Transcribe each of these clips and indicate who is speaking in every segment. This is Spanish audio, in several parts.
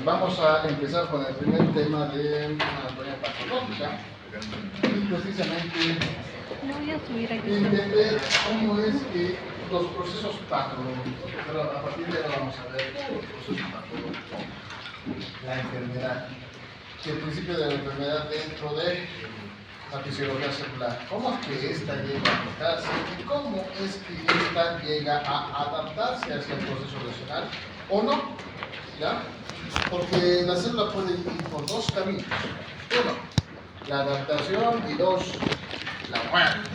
Speaker 1: Vamos a empezar con el primer tema de anatomía patológica y precisamente
Speaker 2: Lo voy a subir aquí.
Speaker 1: entender cómo es que los procesos patológicos, pero a partir de ahora vamos a ver los procesos patológicos, la enfermedad, y el principio de la enfermedad dentro de la fisiología celular, cómo es que ésta llega a afectarse y cómo es que ésta llega a adaptarse hacia el proceso lesional o no, ¿ya? Porque la célula puede ir por dos caminos. Uno, la adaptación, y dos, la muerte.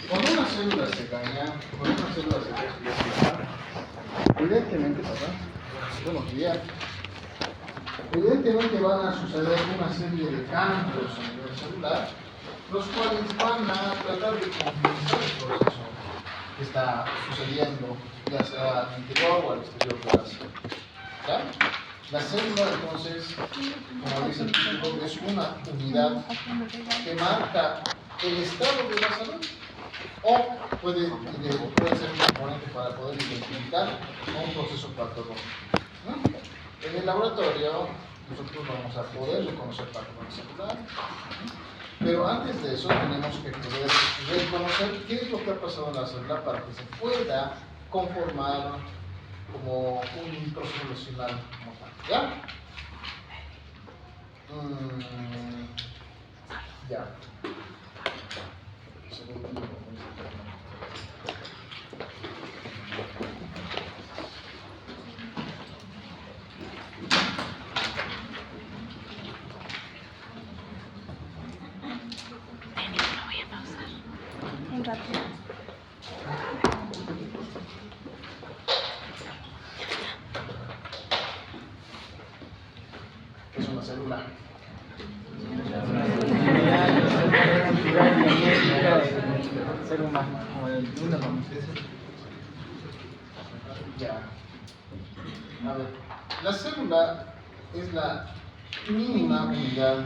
Speaker 1: Cuando una célula se daña, cuando una célula se lesiona, evidentemente, buenos días, evidentemente van a suceder una serie de cambios a nivel celular, los cuales van a tratar de compensar el proceso que está sucediendo, ya sea al interior o al exterior de la célula. ¿Ya? La célula, entonces, como dice el título, es una unidad que marca el estado de la salud o puede ser un componente para poder identificar un proceso patológico. ¿No? En el laboratorio, nosotros vamos a poder reconocer patrones celulares, pero antes de eso tenemos que poder reconocer qué es lo que ha pasado en la célula para que se pueda conformar como un proceso lesional como tal. ¿Ya? Ya.
Speaker 2: Un rato.
Speaker 1: ¿Qué es una célula?
Speaker 3: Ser humano, como el mundo.
Speaker 1: Ya. A ver, la célula es la mínima unidad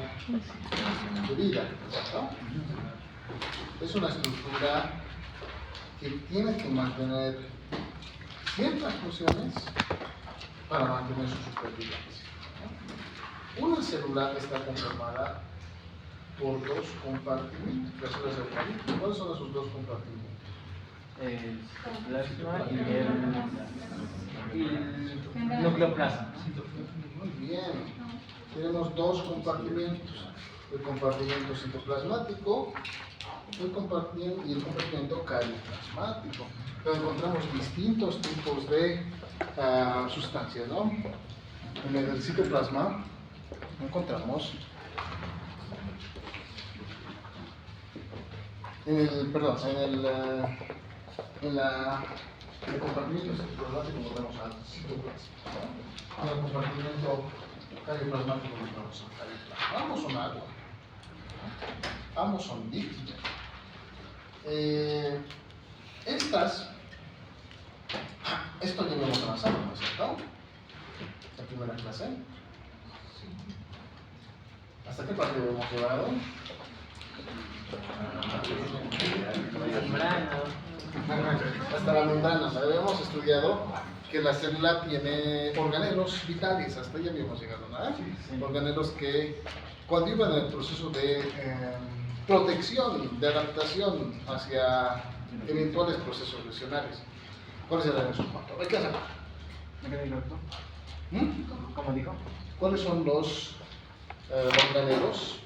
Speaker 1: de vida, ¿no? Es una estructura que tiene que mantener ciertas funciones para mantener su supervivencia, ¿no? Una célula está conformada por dos compartimentos. Las células eucariotas. ¿Cuáles son esos dos compartimentos?
Speaker 3: El plasma y el nucleoplasma.
Speaker 1: Muy bien. Tenemos dos compartimentos. El compartimento citoplasmático y el compartimento carioplasmático. Pero encontramos distintos tipos de sustancias, ¿no? En el citoplasma encontramos en el compartimento citoplasmático encontramos al citoplasma, ¿no? En el compartimento carioplasmático encontramos al carioplasma. Ambos son agua, ¿no? Ambos son líquidos. Esto ya lo hemos avanzado, ¿no es cierto? La primera clase. ¿Hasta qué parte hemos llevado? Hasta la membrana. Habíamos estudiado que la célula tiene organelos vitales. Hasta ahí habíamos llegado, ¿no? Organelos que coadyuvan en el proceso de protección, de adaptación hacia eventuales procesos lesionales. ¿Cuáles eran esos cuatro? Hay que hacer.
Speaker 3: ¿Cómo dijo?
Speaker 1: ¿Cuáles son los organelos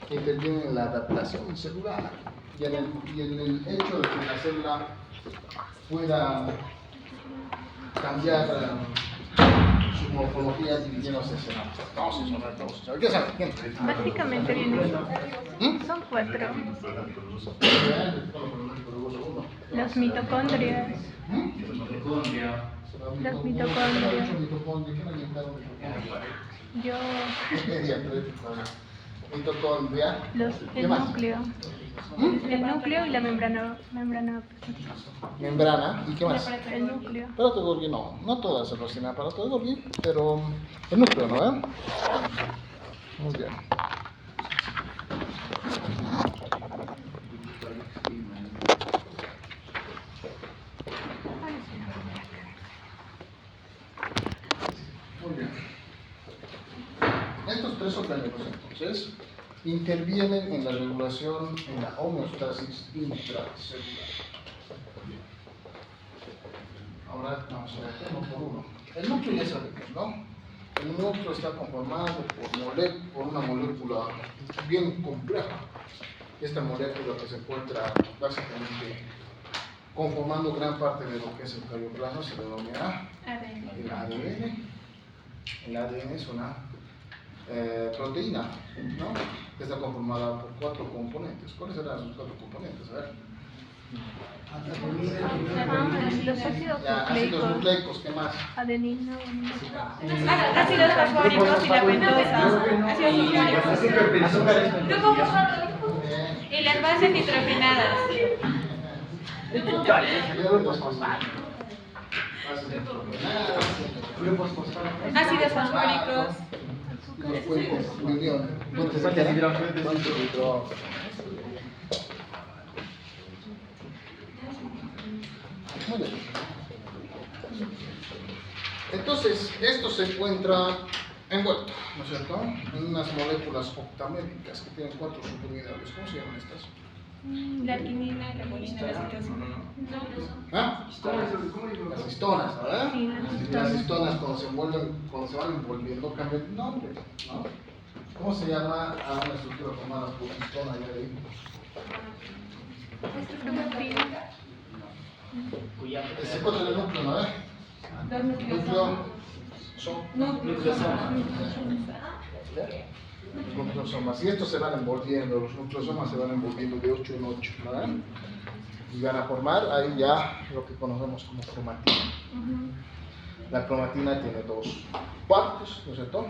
Speaker 1: que intervienen en la adaptación celular y en el hecho de que la célula pueda cambiar su morfología dividiéndose en dos? ¿Qué saben? ¿Quién?
Speaker 2: Básicamente son cuatro. Los mitocondrias. Los mitocondrias. Yo.
Speaker 1: Mitocondria.
Speaker 2: El núcleo. El núcleo y la membrana.
Speaker 1: Membrana. ¿Y qué más?
Speaker 2: El núcleo.
Speaker 1: Aparato de Golgi no todas se tienen aparato de Golgi, pero el núcleo, ¿no? Muy bien. orgánicos entonces intervienen en la regulación, en la homeostasis intracelular. Ahora vamos a ver uno por uno. El núcleo ya sabemos, ¿no? El núcleo está conformado por una molécula bien compleja. Esta molécula que se encuentra básicamente conformando gran parte de lo que es el carioplasma se denomina el ADN. El ADN es una proteína, ¿no? Que está conformada por 4 componentes. ¿Cuáles serán esos 4 componentes? A ver.
Speaker 2: Los ácidos
Speaker 1: Ya, ácidos
Speaker 2: nucleicos,
Speaker 1: nucleicos, ¿qué más?
Speaker 2: adenina,
Speaker 4: Ácidos fosfóricos, filamentosas, ácidos fosfóricos, grupos fosfóricos y las bases nitrogenadas. Ácidos fosfóricos.
Speaker 1: Los puentes de unión.
Speaker 3: Fuentes de hidrógeno.
Speaker 1: Muy bien. Entonces, esto se encuentra envuelto, ¿no es cierto? En unas moléculas octamédicas que tienen 4 subunidades. ¿Cómo se llaman estas?
Speaker 4: La arginina, la colina, la citosina.
Speaker 1: ¿Ah? Las histonas, ¿verdad?
Speaker 2: Sí, las histonas.
Speaker 1: Las histonas cuando se van envolviendo cambian de nombre, ¿no? ¿Cómo se llama a una estructura formada por histona ya de ahí?
Speaker 2: cromatina,
Speaker 1: Se encuentra en el núcleo, ¿no?
Speaker 4: Los
Speaker 1: Núcleo
Speaker 4: nucleosomas.
Speaker 1: Los nucleosomas. Y estos se van envolviendo, los nucleosomas se van envolviendo de 8 en 8, ¿verdad? Y van a formar ahí ya lo que conocemos como cromatina. La cromatina tiene 2 partes, ¿no es cierto?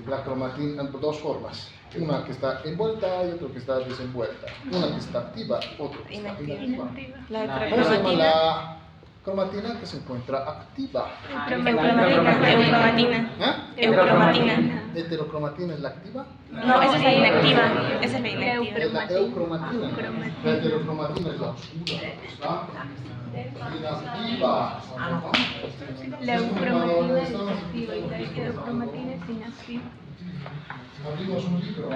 Speaker 1: La cromatina en 2 formas. Una que está envuelta y otra que está desenvuelta. Una que está activa, otra que está inactiva.
Speaker 2: inactiva.
Speaker 4: La
Speaker 1: ¿Cómo se llama
Speaker 4: cromatina.
Speaker 1: la cromatina que se encuentra activa?
Speaker 4: Cromatina.
Speaker 1: ¿Eh?
Speaker 4: Eucromatina.
Speaker 1: ¿Heterocromatina es la activa?
Speaker 4: No, esa es la inactiva. Esa es la inactiva.
Speaker 1: Es la eucromatina. La heterocromatina es la oscura, ¿está? Inactiva.
Speaker 2: La eucromatina es activa y la heterocromatina es inactiva.
Speaker 1: Abrimos un libro.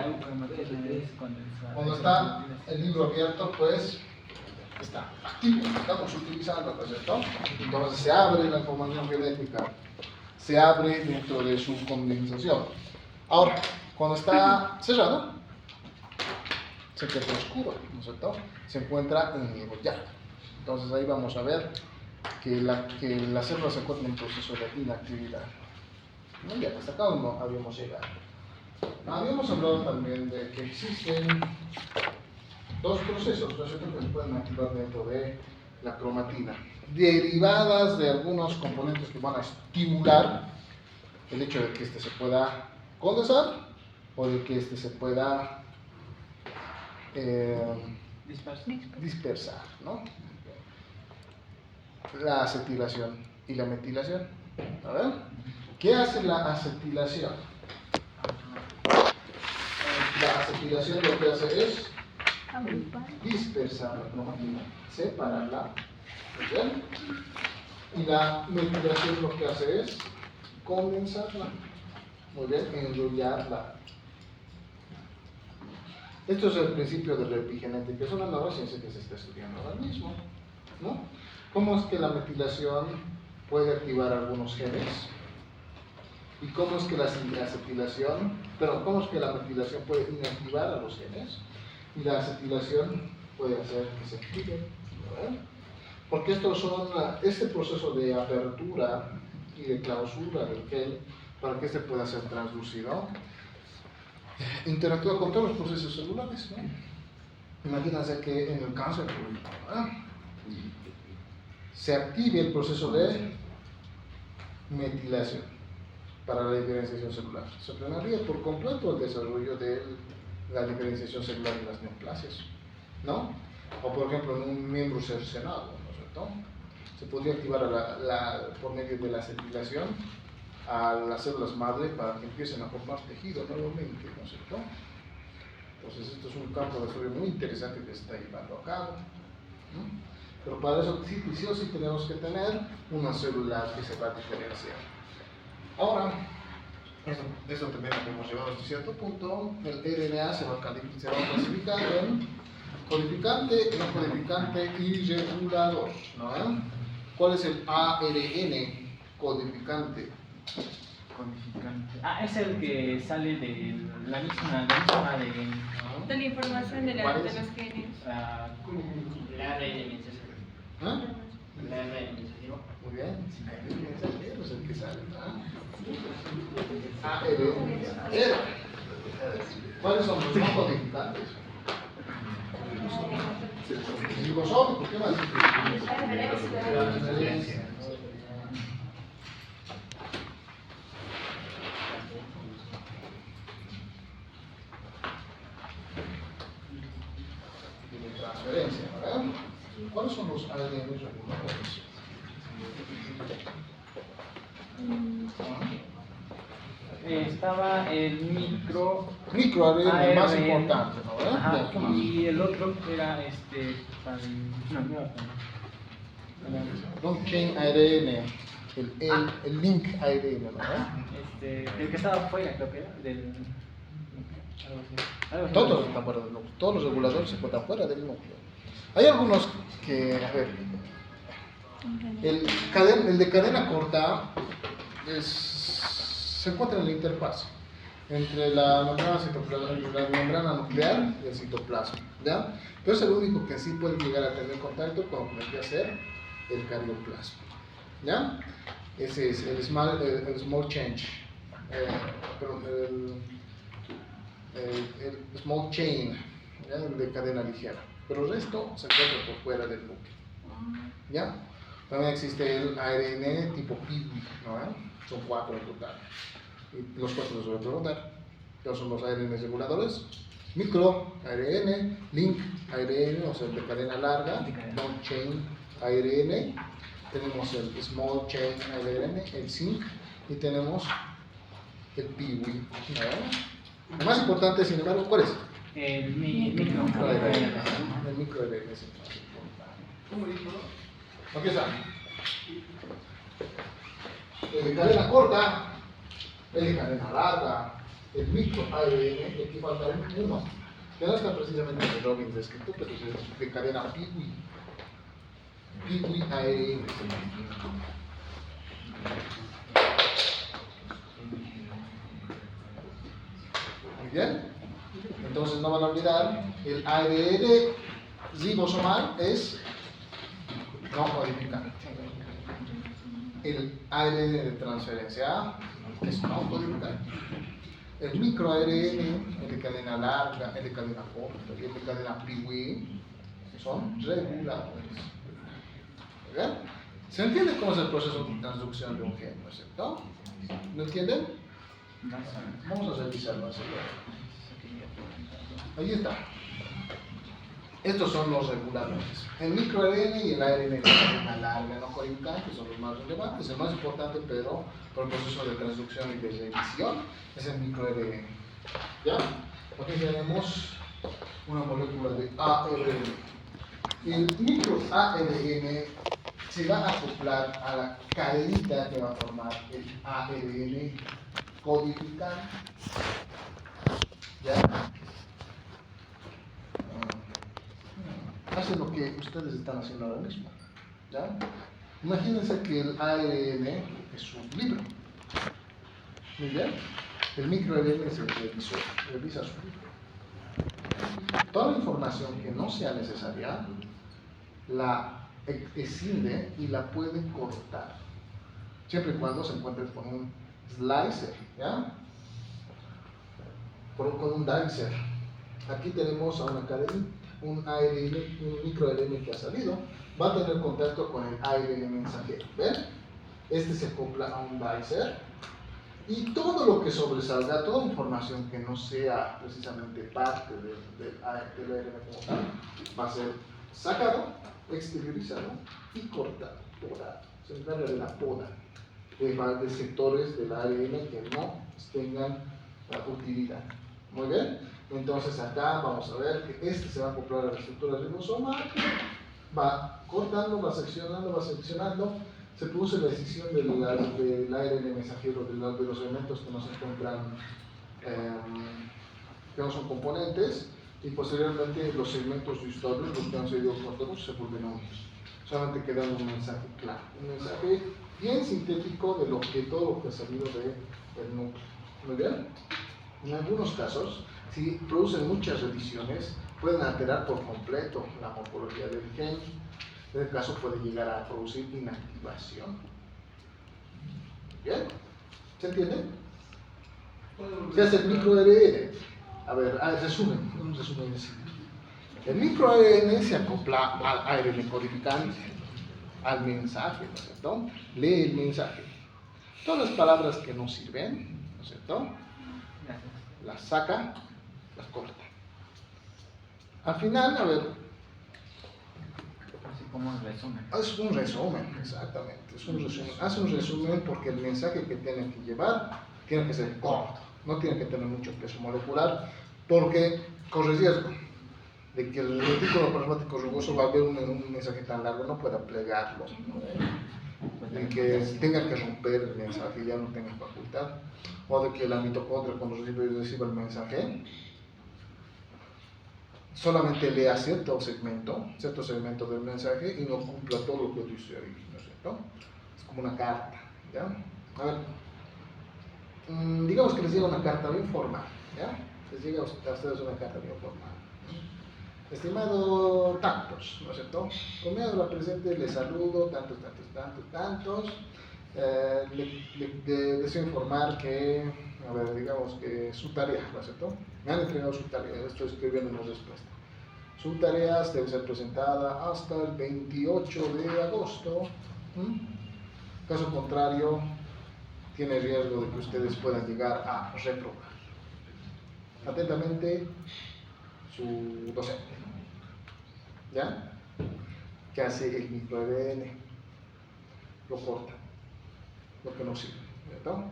Speaker 1: Cuando está el libro abierto, pues está activo, estamos utilizando, ¿no es cierto? Entonces se abre la información genética, se abre dentro de su condensación. Ahora, cuando está cerrado, se encuentra oscuro, ¿no es cierto? Se encuentra enrollado. Entonces ahí vamos a ver que la célula se encuentra en proceso de inactividad. ¿No? Ya hasta acá no habíamos llegado. Habíamos hablado también de que existen 2 procesos, ¿no es cierto?, que se pueden activar dentro de la cromatina, derivadas de algunos componentes que van a estimular el hecho de que este se pueda condensar o de que este se pueda dispersar, ¿no? La acetilación y la metilación. A ver, ¿qué hace la acetilación? La acetilación lo que hace es dispersar la cromatina, separarla, ¿bien? Y la metilación lo que hace es condensarla, muy bien, enrollarla. Esto es el principio de la epigenética, es una nueva ciencia que se está estudiando ahora mismo, ¿no? ¿Cómo es que la metilación puede activar algunos genes? ¿Y cómo es que la acetilación, cómo es que la metilación puede inactivar a los genes? Y la acetilación puede hacer que se activen, ¿verdad? Porque este proceso de apertura y de clausura del gel, para que este pueda ser translucido, interactúa con todos los procesos celulares, ¿no? Imagínense que en el cáncer, ¿verdad?, se active el proceso de metilación para la diferenciación celular. Se frenaría por completo el desarrollo de la diferenciación celular en las neoplasias, ¿no? O por ejemplo en un miembro cercenado, ¿no es cierto? Se podría activar por medio de la acetilación a las células madre para que empiecen a formar tejido nuevamente, ¿no es cierto? Entonces esto es un campo de estudio muy interesante que se está llevando a cabo, ¿no? Pero para eso sí o sí tenemos que tener una célula que se va a diferenciar. Ahora, Eso también lo hemos llevado hasta cierto punto. El RNA se va a clasificar en codificante, no codificante y regulador, ¿no? ¿Cuál es el ARN codificante?
Speaker 3: Codificante. Ah, es el que sale de la misma ADN.
Speaker 4: De la información de
Speaker 1: ¿Cuál
Speaker 4: los
Speaker 1: es?
Speaker 4: genes.
Speaker 3: Ah,
Speaker 5: La ARN mensajero.
Speaker 1: ¿Ah?
Speaker 5: La ARN mensajero.
Speaker 1: Muy bien, el mensajero es el que sale, ¿no? ARN. ¿Cuáles son los no codificantes? Ribosomos, ¿por qué más? Transferencia. Tiene transferencia, ¿verdad? ¿Cuáles son los ARN reguladores?
Speaker 3: estaba el
Speaker 1: MicroARN, el más
Speaker 3: ARN.
Speaker 1: importante, ¿no? ¿Verdad?
Speaker 3: Ajá,
Speaker 1: Ya, ¿qué más?
Speaker 3: y el otro era
Speaker 1: Long chain ARN, el link ARN, ¿no?
Speaker 3: el que estaba afuera, creo que era, del... algo así.
Speaker 1: Todos están fuera del núcleo, todos los reguladores se encuentran fuera del núcleo. Hay algunos que, a ver, el de cadena corta se encuentra en la interfaz entre la membrana nuclear y el citoplasma, ¿ya? Pero es el único que sí puede llegar a tener contacto con lo que vendría a ser el carioplasma, ¿ya? Ese es el small change, el small chain, ¿ya? El de cadena ligera, pero el resto se encuentra por fuera del núcleo, ¿ya? También existe el ARN tipo PIWI, ¿no? Son 4 en total. Y los 4 los voy a preguntar. ¿Qué son los ARN reguladores? Micro ARN, link ARN, o sea, el de cadena larga, long chain ARN. Tenemos el small chain ARN, el zinc, y tenemos el PIWI, ¿no? El más importante, sin embargo, ¿cuál es?
Speaker 3: El
Speaker 1: El
Speaker 3: micro.
Speaker 1: micro ARN es el más importante. Aquí está. El de cadena corta, el de cadena larga, el micro ARN, y aquí falta uno, que no está precisamente en el Robbins descrito, pero es de cadena PIWI. PIWI ARN. Muy bien. Entonces no van a olvidar, el ARN ribosomal es no codificante. El ARN de transferencia es no codificante. El microARN, el de cadena larga, el de cadena corta y el de cadena PIWI son reguladores. ¿Bien? ¿Se entiende cómo es el proceso de transducción de un gen, no es cierto? ¿No entienden? Vamos a revisarlo así. Ahí está. Estos son los reguladores. El microARN y el ARN de cadena larga no codificante son los más relevantes. El más importante, pero por el proceso de transducción y de revisión, es el microARN. ¿Ya? Aquí tenemos una molécula de ARN. El microARN se va a acoplar a la cadenita que va a formar el ARN codificante. ¿Ya? Hace lo que ustedes están haciendo ahora mismo, ¿ya? Imagínense que el ARN es un libro. Muy bien. El microARN es el revisor, revisa su libro. Toda la información que no sea necesaria la escinde y la puede cortar, siempre y cuando se encuentre con un slicer, ¿ya? Con un dicer. Aquí tenemos a una cadena, un ARN, un microARN que ha salido, va a tener contacto con el ARN mensajero. ¿Ven? Este se acopla a un dicer y todo lo que sobresalga, toda información que no sea precisamente parte del ARN como tal, va a ser sacado, exteriorizado y cortado, podado. Se encarga de la poda de sectores del ARN que no tengan utilidad. Muy bien. Entonces acá vamos a ver que este se va a acoplar a la estructura ribosomal, va cortando, va seccionando, se produce la escisión del ARN mensajero de los elementos que no se encuentran, que no son componentes, y posteriormente los segmentos distantes, los que han sido cortados, se vuelven unidos. Solamente queda un mensaje claro, un mensaje bien sintético de todo lo que ha salido del núcleo. ¿Muy bien? En algunos casos, si producen muchas revisiones, pueden alterar por completo la morfología del gen. En el caso puede llegar a producir inactivación. ¿Bien? ¿Se entiende? ¿Qué hace el microARN? A ver, resumen, un resumen así. El microARN se acopla al ARN codificante, al mensaje, ¿no es cierto? Lee el mensaje. Todas las palabras que no sirven, ¿no es cierto? Las saca, las corta. Al final, a ver,
Speaker 3: Así como un resumen.
Speaker 1: es un resumen, exactamente, es un resumen. Hace un resumen porque el mensaje que tiene que llevar tiene que ser corto, no tiene que tener mucho peso molecular, porque corre riesgo de que el retículo plasmático rugoso va a ver un mensaje tan largo, no pueda plegarlo, ¿no? De que tenga que romper el mensaje, ya no tenga facultad, o de que la mitocondria cuando reciba el mensaje solamente lea cierto segmento del mensaje y no cumpla todo lo que dice ahí, ¿no es cierto? Es como una carta, ¿ya? A ver, digamos que les llega una carta bien formal, ¿ya? Les llega a ustedes una carta bien formal. Estimado tantos, ¿no es cierto? Con miedo a la presente les saludo, tantos. Le deseo informar que, a ver, digamos que su tarea, ¿no es cierto? Me han entregado su tarea, estoy escribiendo una respuesta. Su tarea debe ser presentada hasta el 28 de agosto. Caso contrario, tiene riesgo de que ustedes puedan llegar a reprobar. Atentamente, su docente. ¿Ya? ¿Qué hace el microARN? Lo corta, lo que no sirve, ¿cierto?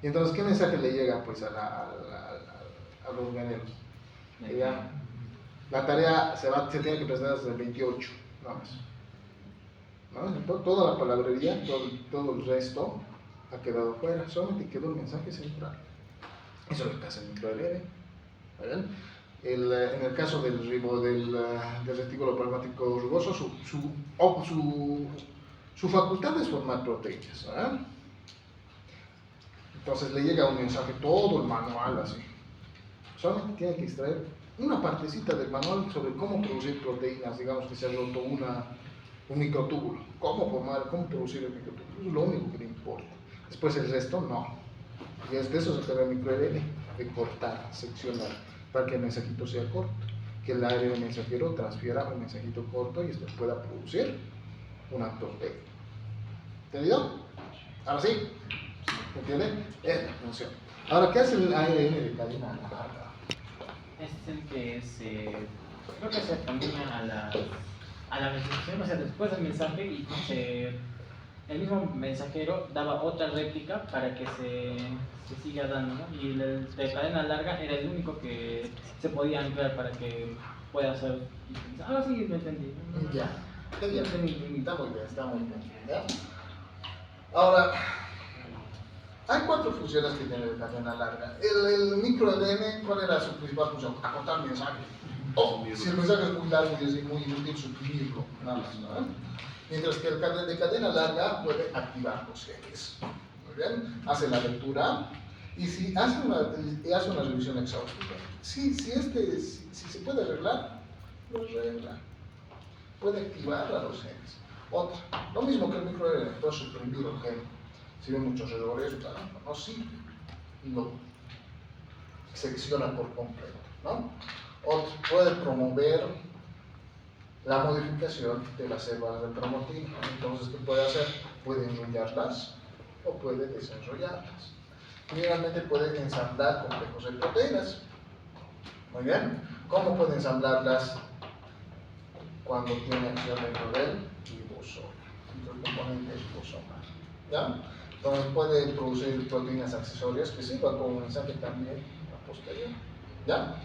Speaker 1: Y entonces, ¿qué mensaje le llega pues al organelo? ¿Ya? La tarea se tiene que presentar desde el 28, nada más. ¿No? Toda la palabrería, todo el resto ha quedado fuera, solamente quedó el mensaje central. Eso es lo que hace el microARN. ¿Bien? En el caso del retículo plasmático rugoso, su facultad es formar proteínas. ¿Eh? Entonces le llega un mensaje, todo el manual así. Solamente tiene que extraer una partecita del manual sobre cómo producir proteínas, digamos que se ha roto un microtúbulo. ¿Cómo producir el microtúbulo? Eso es lo único que le importa. Después el resto no. Y es de eso se trata el microARN, de cortar, seccionar, para que el mensajito sea corto, que el ARN mensajero transfiera un mensajito corto y esto pueda producir una proteína. ¿Entendido? Ahora sí, ¿entiende? Es la función. Ahora, ¿qué hace el ARN de cadena larga?
Speaker 3: Es el que creo que se combina a la mensajería, o sea, después del mensaje y el mismo mensajero daba otra réplica para que se siga dando, ¿no? Y el de cadena larga era el único que se podía anclar para que pueda ser. Ah, sí, lo entendí.
Speaker 1: Ya, está muy bien, ¿ya? Ahora, hay 4 funciones que tiene la cadena larga. El microARN, ¿cuál era su principal función? Acortar el mensaje. O, si el mensaje es muy largo y es muy inútil, suprimirlo, nada más, ¿no? Mientras que el de cadena larga puede activar los genes. Muy bien, hace la lectura y si hace una revisión exhaustiva. Si se puede arreglar, lo arregla. Puede activar a los genes. Otra, lo mismo que el microARN, puede suprimir el gen. Si ve muchos errores, no sirve. Lo secciona por completo, ¿no? Otro, puede promover la modificación de las células de promotina. Entonces, ¿qué puede hacer? Puede enrollarlas o puede desenrollarlas. Finalmente puede ensamblar complejos de proteínas. Muy bien. ¿Cómo puede ensamblarlas? Cuando tiene acción dentro del ribosoma, dentro del componente ribosomal. ¿Ya? Entonces puede producir proteínas accesorias que sirvan como mensaje también a posterior. ¿Ya?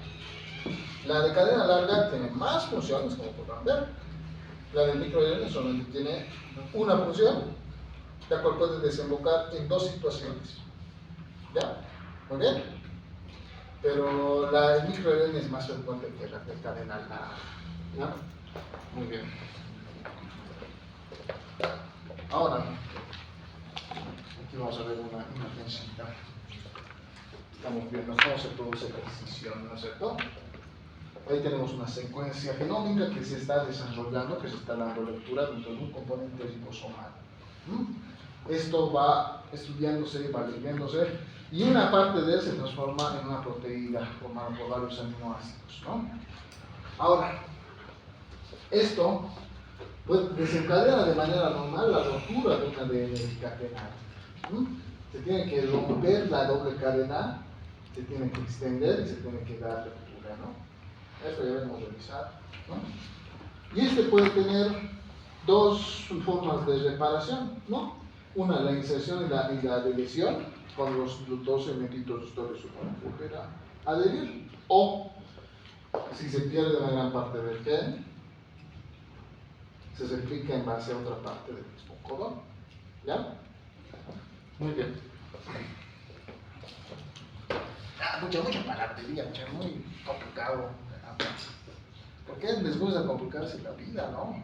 Speaker 1: La de cadena larga tiene más funciones, como podrán ver. La del microARN solamente tiene una función, la cual puede desembocar en dos situaciones. ¿Ya? Muy bien. Pero el microRNA es más frecuente que la cadena larga. ¿Ya? Muy bien. Ahora, aquí vamos a ver una imagencita. Estamos viendo cómo se produce la escisión, ¿no es cierto? Ahí tenemos una secuencia genómica que se está desarrollando, que se está dando lectura dentro de un componente ribosomal. Esto va estudiándose, va leyéndose, y una parte de él se transforma en una proteína formada por varios aminoácidos, ¿no? Ahora, esto pues, desencadena de manera normal la ruptura de una ADN catenal. Se tiene que romper la doble cadena, se tiene que extender y se tiene que dar lectura, ¿no? Esto ya hemos revisado, ¿no? Y este puede tener dos formas de reparación, ¿no? Una, la inserción y la deleción, cuando los dos elementitos de historia se van a volver a adherir, o si se pierde una gran parte del gen, se replica en base a otra parte del mismo codón. ¿Ya? Muy bien. Mucha palabrería, muy complicado. ¿Por qué les gusta complicarse la vida, no?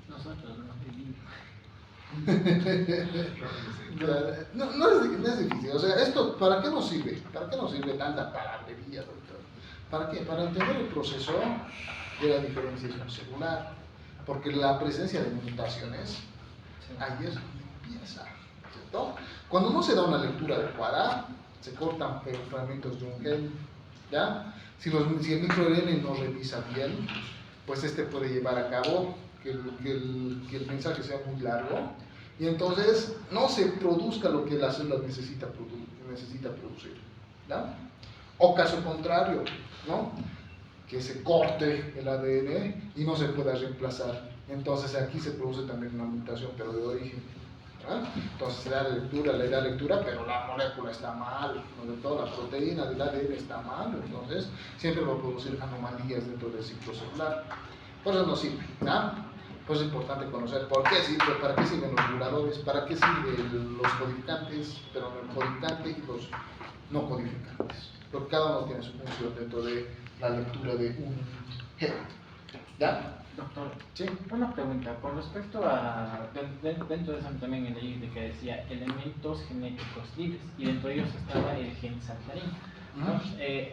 Speaker 3: Nosotros no vivimos.
Speaker 1: No es difícil. O sea, esto, ¿para qué nos sirve? ¿Para qué nos sirve tanta palabrería, doctor? ¿Para qué? Para entender el proceso de la diferenciación celular. Porque la presencia de mutaciones ahí es empieza, ¿cierto? Cuando no se da una lectura adecuada, se cortan fragmentos de un gen, ¿ya? Si el microRNA no revisa bien, pues este puede llevar a cabo que el mensaje sea muy largo y entonces no se produzca lo que la célula necesita producir, ¿ya? O caso contrario, ¿no? Que se corte el ADN y no se pueda reemplazar. Entonces aquí se produce también una mutación, pero de origen. ¿Ah? Entonces se da lectura, pero la molécula está mal, ¿no? Toda la proteína del ADN está mal, entonces siempre va a producir anomalías dentro del ciclo celular. Por eso no sirve, ¿no? Pues es importante conocer por qué sirve, para qué sirven los reguladores, para qué sirven los codificantes, pero el codificante y los no codificantes. Porque cada uno tiene su función dentro de la lectura de un gen. ¿Ya?
Speaker 3: Doctor,
Speaker 1: Sí.
Speaker 3: una pregunta con respecto a, dentro de eso también he leído que decía elementos genéticos libres y dentro de ellos estaba el gen saltarín, ¿no?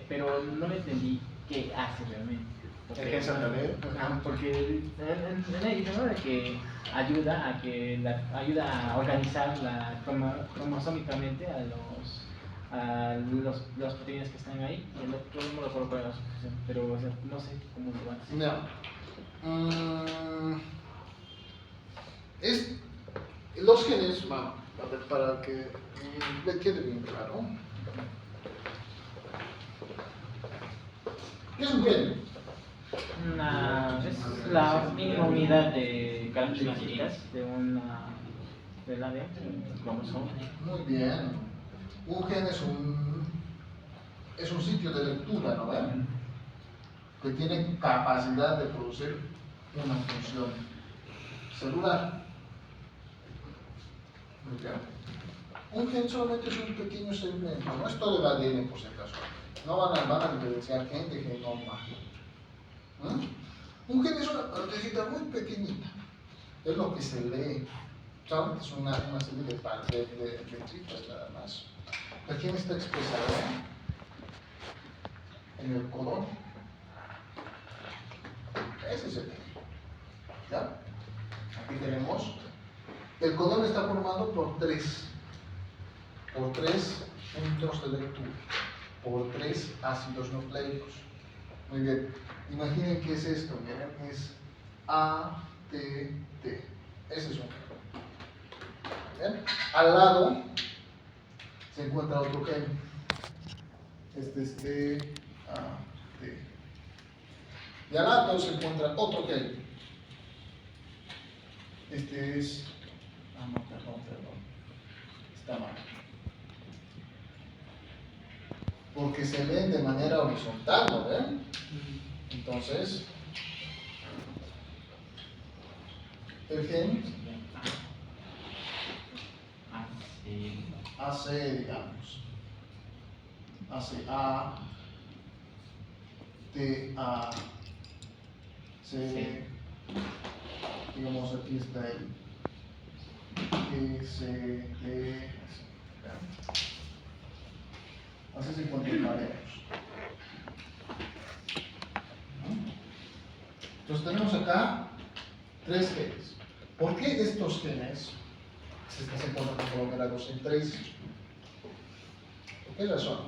Speaker 3: Pero no entendí qué hace realmente. Porque,
Speaker 1: ¿El gen saltarín?
Speaker 3: Porque he dicho, ¿no? De que ayuda a organizar cromosómicamente a las proteínas que están ahí y el otro no lo puedo poner a la sujeción, pero o sea, no sé cómo lo van a hacer.
Speaker 1: No. Los genes, bueno, a ver, para que le quede bien claro. ¿Qué es un gen?
Speaker 3: Es la mínima unidad de características del ADN, del cromosoma.
Speaker 1: Muy bien. Un gen es un sitio de lectura, ¿no ven? Que tiene capacidad de producir una función celular. Muy bien. Un gen solamente es un pequeño segmento, no es todo el ADN por si acaso. No van a diferenciar gen de genoma. Un gen es una partecita muy pequeñita, es lo que se lee. Solamente es una serie de letritas nada más. El gen está expresado en el codón. Ese es el gen. ¿Ya? Aquí tenemos. El codón está formado por tres puntos de lectura, por 3 ácidos nucleicos. Muy bien. Imaginen qué es esto. Miren, es ATT. Ese es un gen. ¿Bien? Al lado se encuentra otro gen. Este es EAT. Y al lado se encuentra otro gen. Este es. Perdón. Está mal. Porque se leen de manera horizontal, ¿no ven? Entonces, el gen AC, digamos. ACA, TA, C, digamos aquí está el SD, así se continuaremos. Entonces tenemos acá 3 genes. ¿Por qué estos genes se encuentran conglomerados en 3? ¿Por qué razón?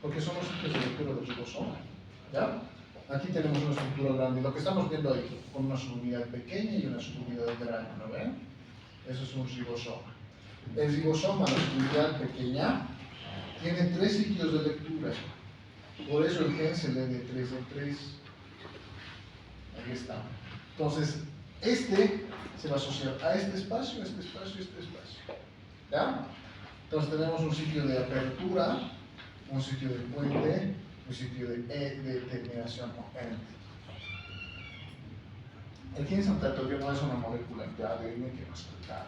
Speaker 1: Porque son los sitios de lectura del ribosoma. ¿Ya? Aquí tenemos una estructura grande. Lo que estamos viendo ahí, con una subunidad pequeña y una subunidad grande, ¿no ven? Eso es un ribosoma. El ribosoma, la subunidad pequeña, tiene 3 sitios de lectura. Por eso el gen se lee de 3 en 3. Ahí está. Entonces, este se va a asociar a este espacio, este espacio, este espacio. ¿Ya? Entonces tenemos un sitio de apertura, un sitio de puente, un sitio de terminación o end. El gen saltatorio no es una molécula de ADN que va a saltar.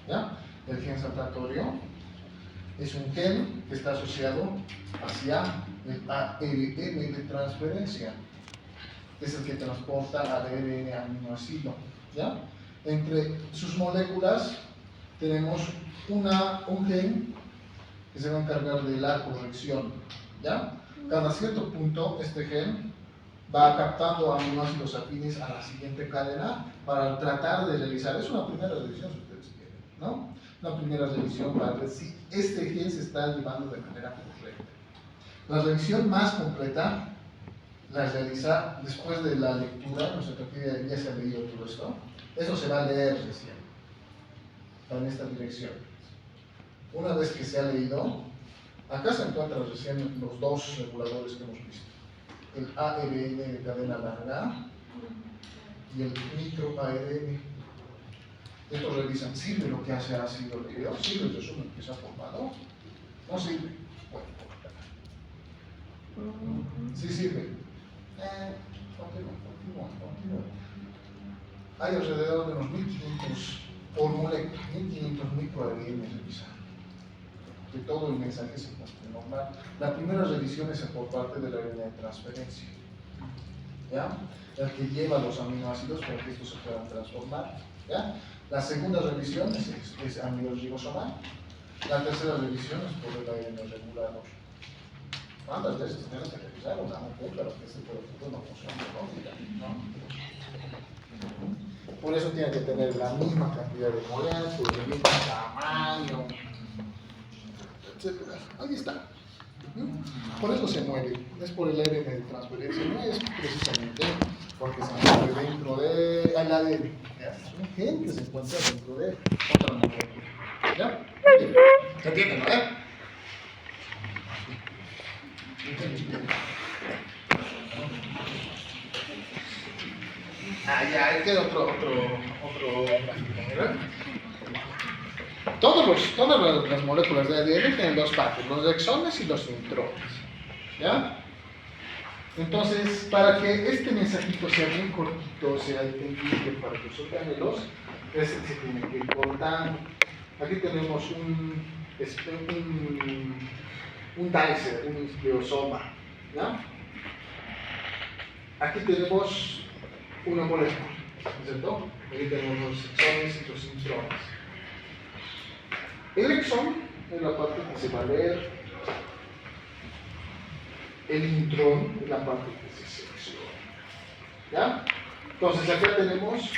Speaker 1: ¿Ya? El gen saltatorio es un gen que está asociado hacia el ARN de transferencia. Es el que transporta ADN aminoácido. ¿Ya? Entre sus moléculas tenemos un gen que se va a encargar de la corrección. ¿Ya? Cada cierto punto este gen va captando aminoácidos afines a la siguiente cadena para tratar de realizar, es una primera revisión si ustedes quieren, ¿no? Una primera revisión para ver si este gen se está llevando de manera correcta. La revisión más completa la realiza después de la lectura, no sé por qué ya se ha leído todo esto. Eso se va a leer recién, en esta dirección. Una vez que se ha leído, acá se encuentran recién los 2 reguladores que hemos visto. El ARN de cadena larga y el microARN. Estos revisan, ¿sirve lo que hace ácido líquido? ¿Sirve el resumen que se ha formado? No sirve. Bueno, sí sirve. Continúa. Hay alrededor de unos 1500 por molécula, 1500 microARN revisados. Que todo el mensaje se encuentre normal. La primera revisión es por parte de la línea de transferencia, ¿ya? El que lleva los aminoácidos para que estos se puedan transformar, ¿ya? La segunda revisión es a nivel ribosomal. La tercera revisión es por el ARN regulador. ¿Cuántas veces tenemos que revisar una molécula que este producto no funciona lógica, ¿no? Por eso tiene que tener la misma cantidad de moléculas, el mismo tamaño, etcétera. Ahí está. Por eso se mueve. Es por el ARN de transferencia, no es precisamente porque se mueve dentro del ADN. Es un gen que se encuentra dentro de otra molécula. ¿Ya? ¿Se entiende, no? Ya, ahí queda otro gráfico, ¿verdad? Todas las moléculas de ADN tienen 2 partes, los exones y los intrones. ¿Ya? Entonces, para que este mensajito sea bien cortito, sea entendible para los orgánulos, se tiene que ir cortando. Aquí tenemos un dicer, un nucleosoma. ¿Ya? Aquí tenemos una molécula, ¿cierto? Aquí tenemos los exones y los intrones. El exón es la parte que se va a leer, el intrón es la parte que se selecciona. ¿Ya? Entonces acá tenemos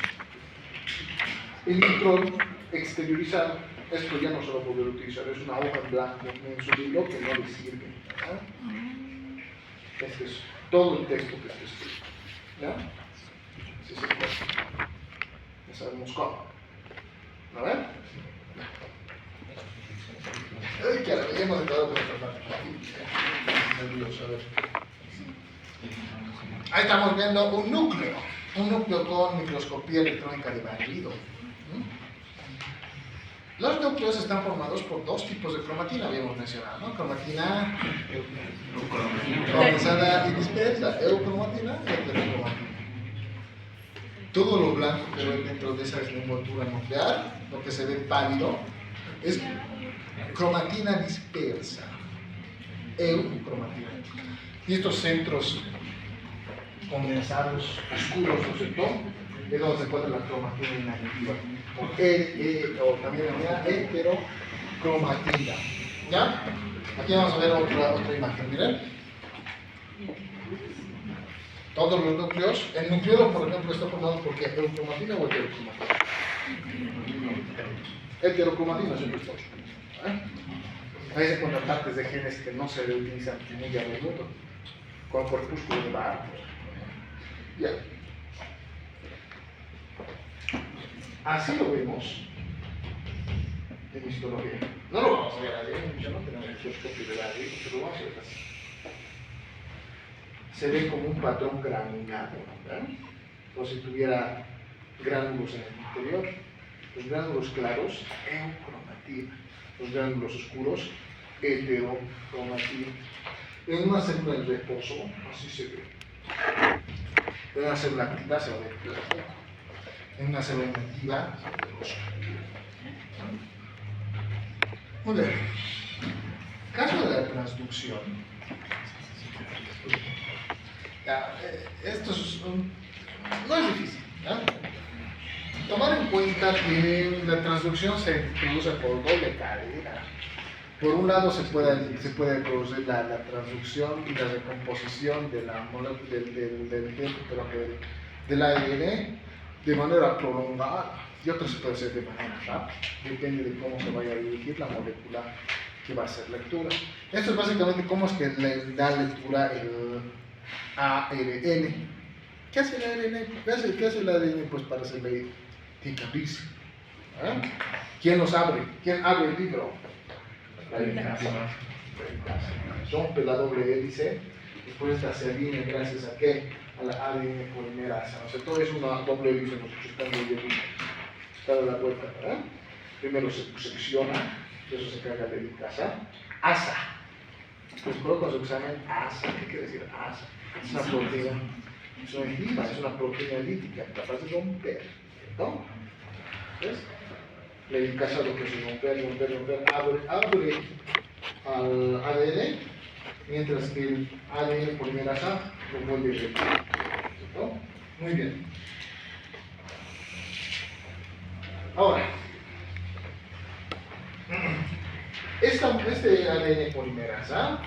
Speaker 1: el intrón exteriorizado. Esto ya no se va a poder utilizar, es una hoja en blanco en su libro que no le sirve. ¿Ya? Este es todo el texto que está escrito. ¿Ya? Así se puede. Ya sabemos cómo. ¿No ven? Ay, que ya hemos entrado con esta parte. Ahí estamos viendo un núcleo con microscopía electrónica de barrido. Los núcleos están formados por 2 tipos de cromatina, habíamos mencionado, ¿no? Cromatina condensada y dispersa, eucromatina y heterocromatina. Todo lo blanco que ve dentro de esa envoltura nuclear, lo que se ve pálido, Es cromatina dispersa, eucromatina. Y estos centros condensados oscuros, ¿no es cierto? Es donde se encuentra la cromatina inactiva, o también llamada heterocromatina. ¿Ya? Aquí vamos a ver otra imagen, miren. Todos los núcleos, el nucleolo, por ejemplo, está formado por qué, eucromatina o heterocromatina. Heterocromatina siempre está. Ahí se encuentran partes de genes que no se utilizan muy a menudo, con corpúsculo de Barr. Ya. Así lo vemos en histología. No lo vamos a ver ahí, yo no tengo el microscopio de la pero lo vamos a ver así. Se ve como un patrón granulado, ¿verdad? Como si tuviera gránulos en el interior. Los gránulos claros, eucromatina. Los gránulos oscuros, heterocromatina. En una célula en reposo, así se ve. En una célula activa se va a ver blanco. En una célula inactiva se va a ver oscuro. Muy bien. Caso de la transducción. Esto no es difícil. ¿Ya? Tomar en cuenta que la transducción se produce por doble cadena. Por un lado se puede producir la transducción y la recomposición de la molécula del gen, del ARN de manera prolongada, y otro se puede hacer de manera rápida, depende de cómo se vaya a dirigir la molécula que va a hacer lectura. Esto es básicamente cómo es que le da lectura el ARN. ¿Qué hace el ARN? ¿Qué hace el ARN? Pues para hacer leer ticapiz. ¿Quién los abre? ¿Quién abre el libro? La helicasa. Rompe la doble hélice, después esta se alinea gracias a qué? A la ADN polimerasa. O sea, todo es una doble hélice, nosotros estamos viendo. Está de la vuelta, ¿verdad? Primero se secciona, eso se carga la helicasa. ASA. Pues coloco su examen ASA. ¿Qué quiere decir ASA? Es una proteína. Es una enzima, es una proteína lítica capaz de romper. ¿No? ¿Ves? La helicasa lo que se romper, abre al ADN, mientras que el ADN polimerasa lo vuelve a repetir. ¿No? Muy bien. Ahora, este ADN polimerasa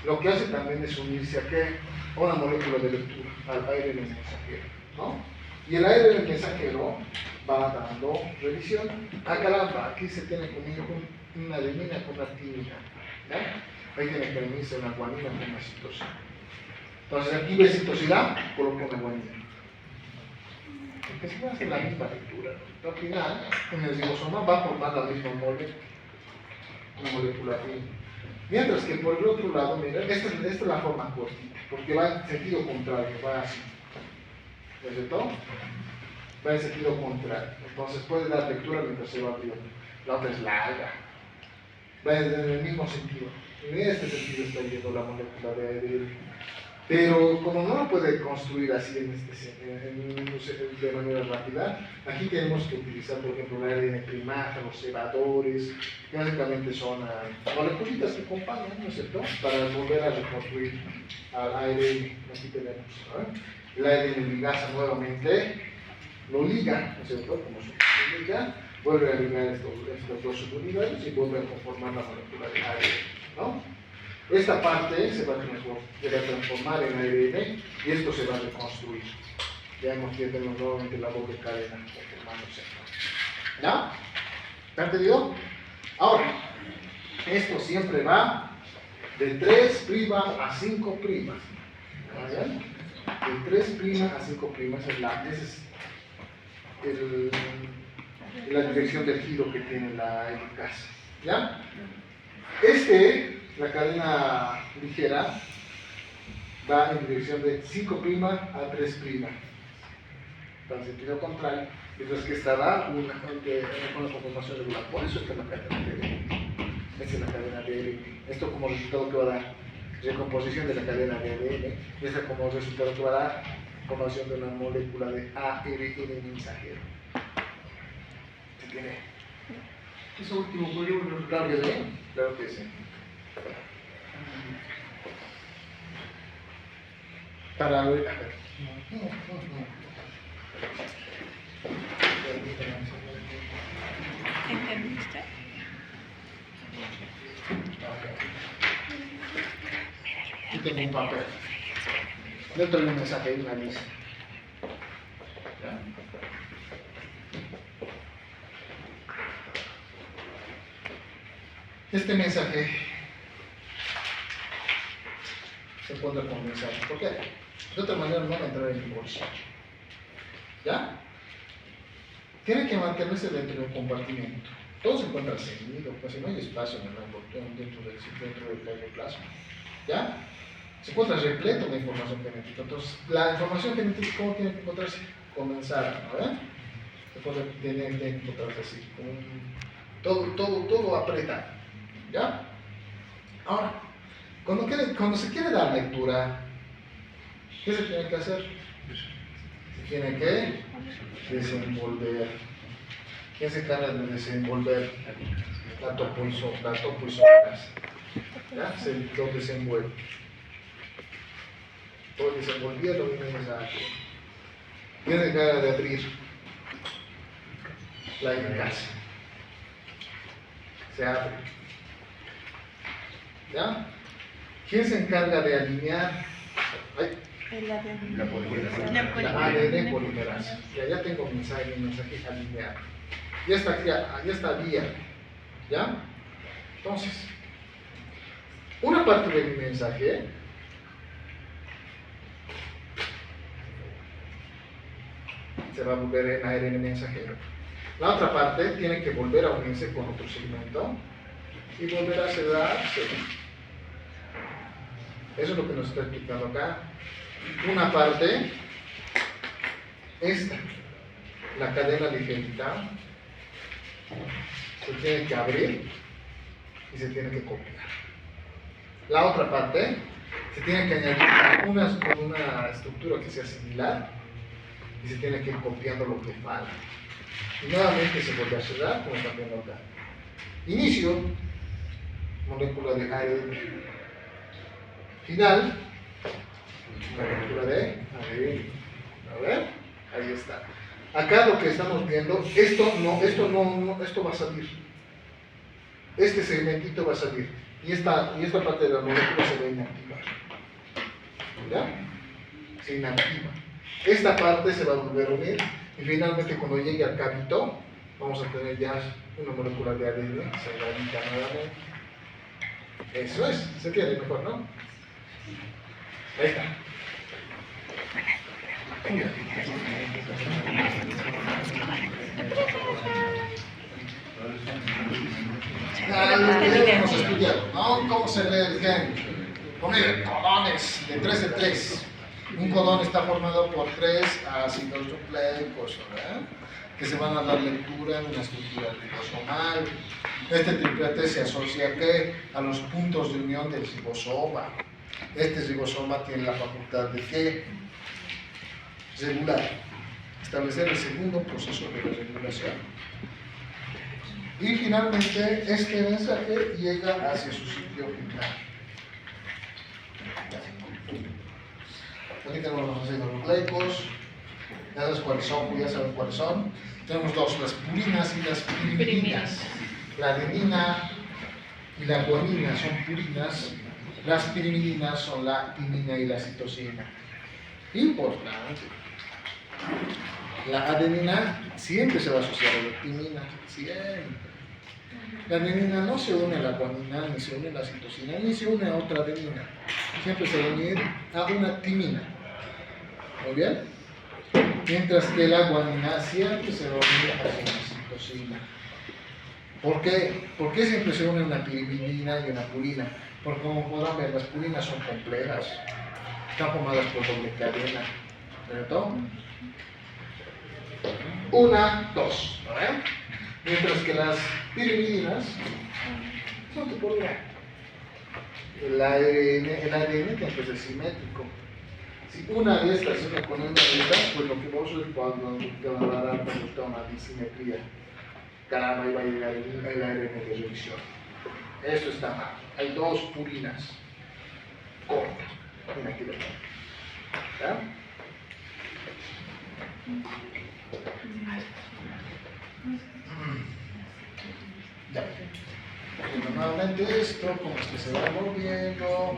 Speaker 1: lo que hace también es unirse a ¿qué? A una molécula de lectura, al ARN mensajero, ¿no? Y el ARN mensajero va dando revisión. Ah, caramba, aquí se tiene que unir una adenina con una timina, ¿ya? Ahí tiene que unirse una guanina con una citosina. Entonces aquí ve citosidad, coloca una guanina. Porque si va a hacer la misma lectura, ¿no? Al final, en el ribosoma va a formar la misma molécula fina. Mientras que por el otro lado, miren, esta es la forma cortita, porque va en sentido contrario, va así. ¿No es cierto? Va en sentido contrario. Entonces puede dar lectura mientras se va abriendo. La otra es larga. Va en el mismo sentido. En este sentido está yendo la molécula de ARN. Pero como no lo puede construir así de manera rápida, aquí tenemos que utilizar, por ejemplo, el ARN primaje, los cebadores, que básicamente son moleculitas que acompañan, ¿no es cierto?, para volver a reconstruir al ARN. Aquí tenemos, ¿no? El ARN ligasa nuevamente, lo liga, ¿no es cierto?, como se liga, vuelve a ligar estos dos subunidades y vuelve a conformar la molécula de ARN, ¿no? Esta parte se va a transformar en ARN y esto se va a reconstruir. Ya hemos visto nuevamente la doble cadena conformándose. ¿Ya? ¿Te han entendido? Ahora, esto siempre va de 3' a 5'. ¿Bien? De 3' a 5', esa es la dirección del giro que tiene la helicasa. ¿Ya? La cadena ligera va en dirección de 5' a 3'. Está en sentido contrario, mientras que esta da una conformación regular. Por eso está la cadena de ARN. Esta es la cadena de ARN. Esto como resultado que va a dar recomposición de la cadena de ARN. Y esta como resultado que va a dar formación de una molécula de ARN mensajero. Se tiene Eso último podríamos. Claro que sí. Claro que sí. Para ver.
Speaker 2: ¿Entendiste?
Speaker 1: Aquí tengo un papel. Dentro de un mensaje hay una lista. ¿Ya? Este mensaje se encuentra como mensaje. ¿Por qué? De otra manera no va a entrar en el bolsillo. ¿Ya? Tiene que mantenerse dentro de un compartimento. Todo se encuentra seguido, pues no hay espacio en el laboratorio dentro del plasma. ¿Ya? Se encuentra repleto de información genética. Entonces, la información genética, ¿cómo tiene que encontrarse? Comenzar, ¿no? Se puede tener que encontrarse así, todo apretado. ¿Ya? Ahora, cuando se quiere dar lectura, ¿qué se tiene que hacer? Se tiene que desenvolver. ¿Quién se encarga de desenvolver la topoisomerasa? ¿Ya? Se lo desenvuelve. Todo desenvolvido lo viene a ¿quién se encarga de abrir la encasa? Se abre. ¿Ya? ¿Quién se encarga de alinear? Ay,
Speaker 2: La
Speaker 1: la ADN polimerasa. Ya tengo mi mensaje alineado. Ya está abierto. ¿Ya? Entonces, una parte de mi mensaje se va a volver en ARN mensajero. La otra parte tiene que volver a unirse con otro segmento y volver a cerrarse. Eso es lo que nos está explicando acá. Una parte, esta, la cadena ligerita, se tiene que abrir y se tiene que copiar. La otra parte, se tiene que añadir una estructura que sea similar y se tiene que ir copiando lo que falta. Y nuevamente se vuelve a cerrar, como están viendo acá. Inicio, molécula de ARN. Final, molécula de ADN. A ver, ahí está. Acá lo que estamos viendo, esto va a salir. Este segmentito va a salir. Y esta parte de la molécula se va a inactivar. ¿Ya? Se inactiva. Esta parte se va a volver a unir. Y finalmente, cuando llegue al cavito, vamos a tener ya una molécula de ADN. Se radica nuevamente. Eso es. Se entiende mejor, ¿no? Ahí está. Hemos estudiado, ¿no? ¿Cómo se lee el gen? Poner codones de 3 en 3. Un codón está formado por 3 ácidos nucleicos, ¿verdad? Que se van a dar lectura en una estructura ribosomal. Este triplete se asocia a los puntos de unión del ribosoma. Este ribosoma tiene la facultad de ¿qué? Regular, establecer el segundo proceso de la regulación. Y finalmente este mensaje llega hacia su sitio final. Aquí tenemos los ácidos nucleicos, ya sabes cuáles son, ya saben cuáles son. Tenemos dos, las purinas y las pirimidinas. La adenina y la guanina son purinas, las pirimidinas son la timina y la citosina. Importante. La adenina siempre se va a asociar a la timina, siempre. La adenina no se une a la guanina, ni se une a la citosina, ni se une a otra adenina. Siempre se va a unir a una timina. ¿Muy bien? Mientras que la guanina siempre se va a unir a una citosina. ¿Por qué? ¿Por qué siempre se une una pirimidina y una purina? Porque como podrán ver, las purinas son complejas. Están formadas por doble cadena. ¿Cierto? Una, dos. ¿Verdad? Mientras que las pirimidinas son tipo una. El ADN tiene que ser simétrico. Si una de estas se une con una de estas, pues lo que vamos a ver cuando te va a dar una disimetría. caramba, ahí va a llegar el ARN de revisión. Esto está mal. Hay dos purinas cortas. Una aquí de ¿ya? Ya. Bueno, nuevamente esto, cómo es que se va moviendo,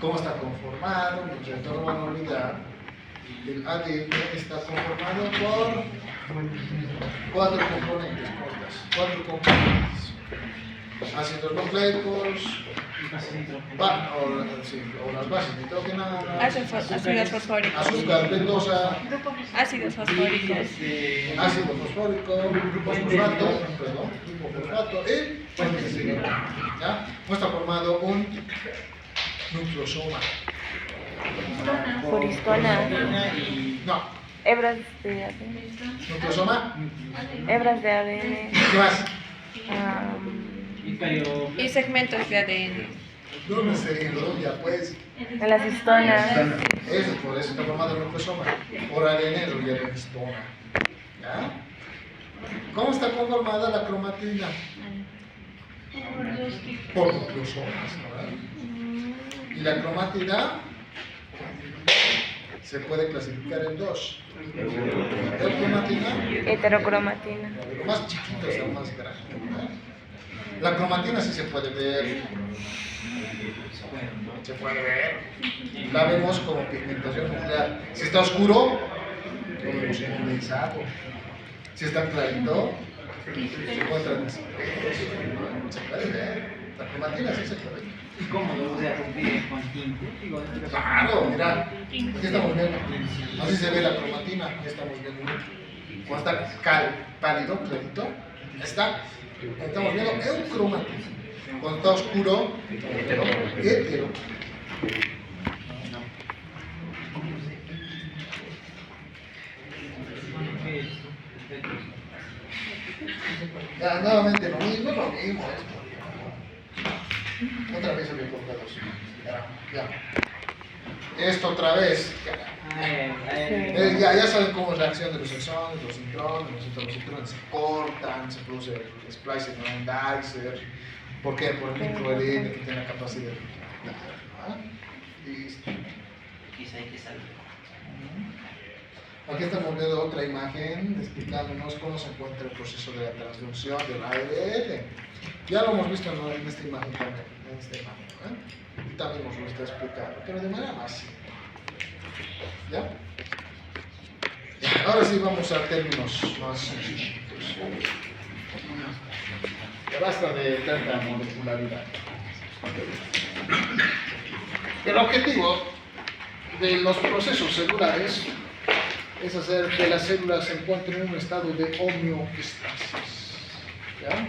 Speaker 1: cómo está conformado, mientras no van a olvidar, el ADN está conformado por 4 componentes cortas, 4 componentes. Ácidos nucleicos, o las bases nitrogenadas,
Speaker 4: Ácidos fosfóricos.
Speaker 1: azúcar pentosa,
Speaker 4: Ácidos fosfóricos.
Speaker 1: ácido fosfórico, fosfato, perdón, fosfato y ¿ya? Está formado un nucleosoma.
Speaker 6: Por histona.
Speaker 1: No,
Speaker 6: Hebras de ADN.
Speaker 1: nucleosoma.
Speaker 6: Hebras de ADN.
Speaker 1: ¿Qué más?
Speaker 4: Y segmentos de ADN.
Speaker 1: No sé, ya pues.
Speaker 6: En las histonas.
Speaker 1: Eso, por eso está formado el nucleosoma. Por ADN, ya de histona. ¿Ya? ¿Cómo está conformada la cromatina? Por nucleosomas, ¿no? Y la cromatina se puede clasificar en dos. Heterocromatina,
Speaker 6: Heterocromatina.
Speaker 1: lo más chiquito es lo más grande. ¿no? La cromatina sí se puede ver. Se puede ver. La vemos como pigmentación nuclear. Si está oscuro, lo vemos condensado. Si está clarito, se encuentran en se puede ver. La cromatina sí se puede ver.
Speaker 3: ¿Y cómo lo voy a romper con tinte? Digo, en este caso-
Speaker 1: Claro, mira, aquí estamos viendo. Así se ve la cromatina. Aquí estamos viendo. Cuando está pálido, clarito, estamos viendo eucromatina. Cuando está oscuro, hetero. Ya, nuevamente lo mismo esto. Otra vez había cortado así. Ya. Esto otra vez. Ya saben cómo es la acción de los exones, los intrones. Los intrones se cortan, se produce el splicing randomizer. ¿Por qué? Por el microRN que tiene la capacidad de. ¿Ah? Listo.
Speaker 5: Quizá hay que salir.
Speaker 1: Aquí estamos viendo otra imagen explicándonos cómo se encuentra el proceso de la transducción del ARN. Ya lo hemos visto en esta imagen también. En esta imagen, ¿eh? Y también nos lo está explicando, pero de manera más simple. ¿Ya? Ahora sí vamos a términos más sencillos. Ya basta de tanta molecularidad. El objetivo de los procesos celulares es hacer que la célula se encuentre en un estado de homeostasis. ¿Ya?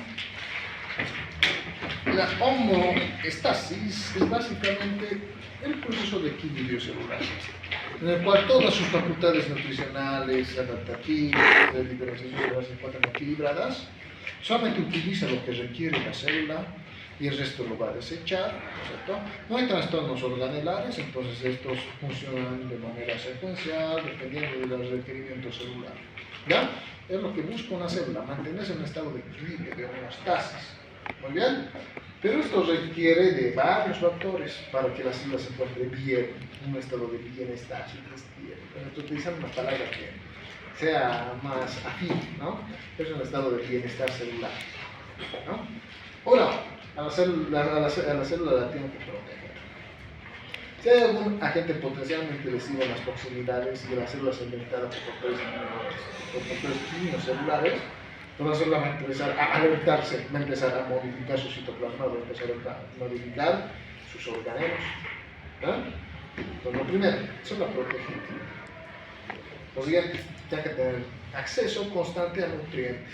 Speaker 1: La homeostasis es básicamente el proceso de equilibrio celular, en el cual todas sus facultades nutricionales, adaptativas, de diferenciación celular se encuentran equilibradas. Solamente utiliza lo que requiere la célula y el resto lo va a desechar, ¿cierto? No hay trastornos organelares, entonces estos funcionan de manera secuencial, dependiendo del requerimiento celular. ¿Ya? Es lo que busca una célula, mantenerse en un estado de equilibrio, de homeostasis. Muy bien, pero esto requiere de varios factores para que la célula se encuentre bien, en un estado de bienestar. Utilizando una palabra que sea más afín, ¿no? Es un estado de bienestar celular, ¿no? Ahora, a la célula la tienen que proteger. Si hay algún agente potencialmente lesivo en las proximidades y la célula es alimentada por factores quimiocelulares, la célula va a empezar a alertarse, va a empezar a modificar su citoplasma, va a empezar a modificar sus organelos. Entonces, lo primero, eso es la protección. Lo siguiente, tiene que tener acceso constante a nutrientes.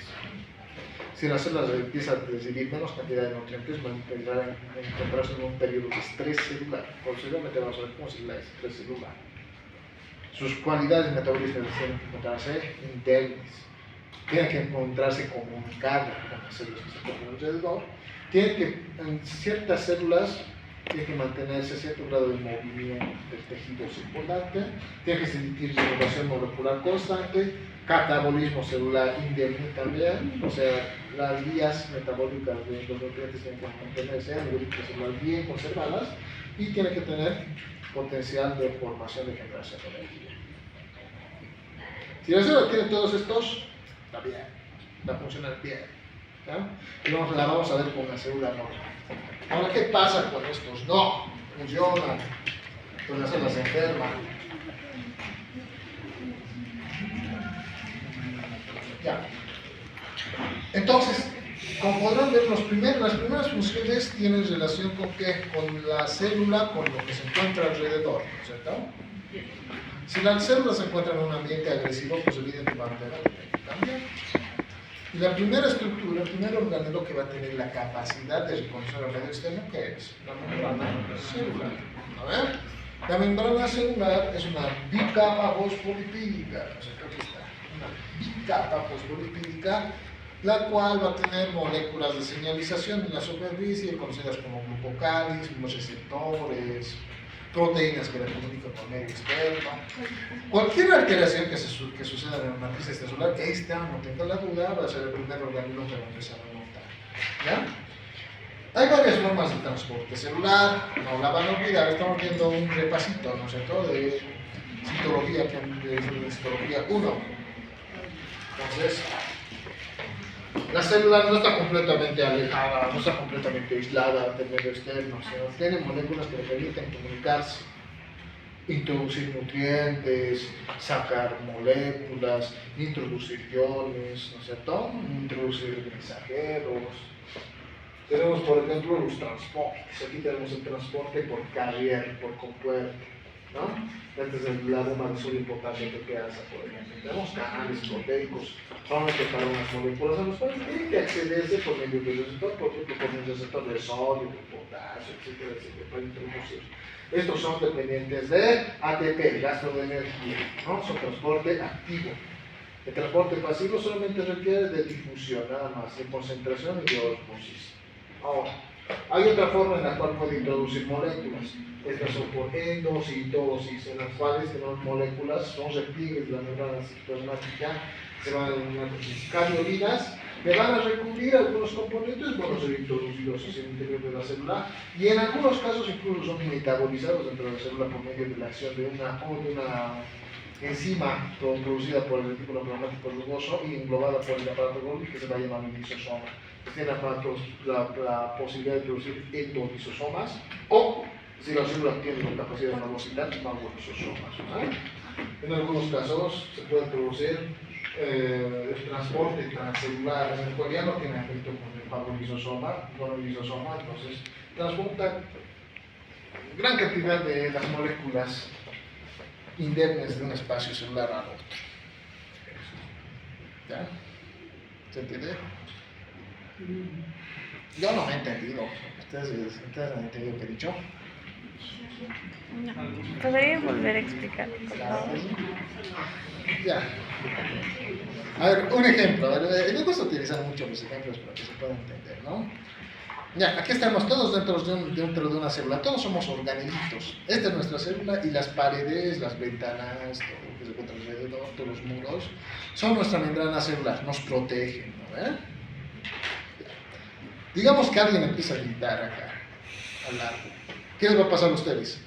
Speaker 1: Si la célula empieza a recibir menos cantidad de nutrientes, va a empezar a encontrarse en un periodo de estrés celular. Posteriormente vamos a ver cómo es el estrés celular. Sus cualidades metabólicas tienen que encontrarse indelebles. Tienen que encontrarse comunicadas con las células que se encuentran alrededor. Tienen que, en ciertas células, tiene que mantenerse a cierto grado de movimiento del tejido circulante, tiene que existir renovación molecular constante, catabolismo celular indemne también, o sea, las vías metabólicas de los nutrientes tienen que mantenerse a nivel intracelular bien conservadas y tiene que tener potencial de formación de generación de energía. Si la célula tiene todos estos, está bien, va a funcionar bien. ¿Ya? Y la vamos a ver con una célula normal. Ahora, ¿qué pasa con estos? No funcionan, pues las células se enferman. Ya. Entonces, como podrán ver, las primeras funciones tienen relación con qué? Con la célula, con lo que se encuentra alrededor, ¿no es cierto? Si la célula se encuentra en un ambiente agresivo, pues evidentemente va a tener que cambiar. Y la primera estructura, el primer organelo que va a tener la capacidad de reconocer al medio externo, ¿qué es? La membrana celular. A ver, la membrana celular es una bicapa fosfolipídica, no sé qué está, una bicapa fosfolipídica, la cual va a tener moléculas de señalización en la superficie, conocidas como glucocalis, receptores, proteínas que la comunican con el medio externo. Cualquier alteración que suceda en la matriz extracelular, esta, no tenga la duda, va a ser el primer organismo que va a empezar a notar. ¿Ya? Hay varias formas de transporte celular, no la van a olvidar, estamos viendo un repasito, ¿no es cierto?, de citología, de citología 1. Entonces, la célula no está completamente alejada, no está completamente aislada del medio externo, sino tiene moléculas que le permiten comunicarse, introducir nutrientes, sacar moléculas, introducir iones, ¿no es cierto?, introducir mensajeros. Tenemos, por ejemplo, los transportes. Aquí tenemos el transporte por carrier, por compuerta, ¿no? Este es el lado más importante que hace, por ejemplo. Tenemos canales proteicos, solamente para unas moléculas a las cuales tienen que accederse por medio del receptor, por ejemplo, por el receptor de sodio, de potasio, etcétera, etcétera, para introducir. Estos son dependientes de ATP, gasto de energía, ¿no? Son transporte activo. El transporte pasivo solamente requiere de difusión, nada más, de concentración y de osmosis. Ahora, hay otra forma en la cual puede introducir moléculas. Estas son por endocitosis, en las cuales tenemos moléculas, son repliegues de la membrana citoplasmática, se van a cardiolinas, le van a recubrir algunos componentes, van a ser introducidos hacia el interior de la célula, y en algunos casos incluso son metabolizados dentro de la célula por medio de la acción de una enzima producida por el retículo plasmático rugoso y englobada por el aparato Golgi, que se va a llamar lisosoma. Tiene la posibilidad de producir endolisosomas, o si la célula tiene la capacidad de fagocitar, magolisosomas. En algunos casos se puede producir el transporte transcelular, en el cual ya no tiene efecto con el fagolisosoma, entonces transporta gran cantidad de las moléculas indemnes de un espacio celular a otro. ¿Ya? ¿Se entiende? Yo no me he entendido. ¿Ustedes han entendido lo que he dicho?
Speaker 6: No. ¿Podría volver a explicar, por favor?
Speaker 1: Ya. A ver, un ejemplo. Me gusta utilizar mucho los ejemplos para que se pueda entender, ¿no? Ya, aquí estamos todos dentro de una célula, todos somos organelitos. Esta es nuestra célula y las paredes, las ventanas, todo lo que se encuentra alrededor, todos los muros, son nuestra membrana celular, nos protegen, ¿no? Digamos que alguien empieza a gritar acá, al lado. ¿Qué les va a pasar a ustedes?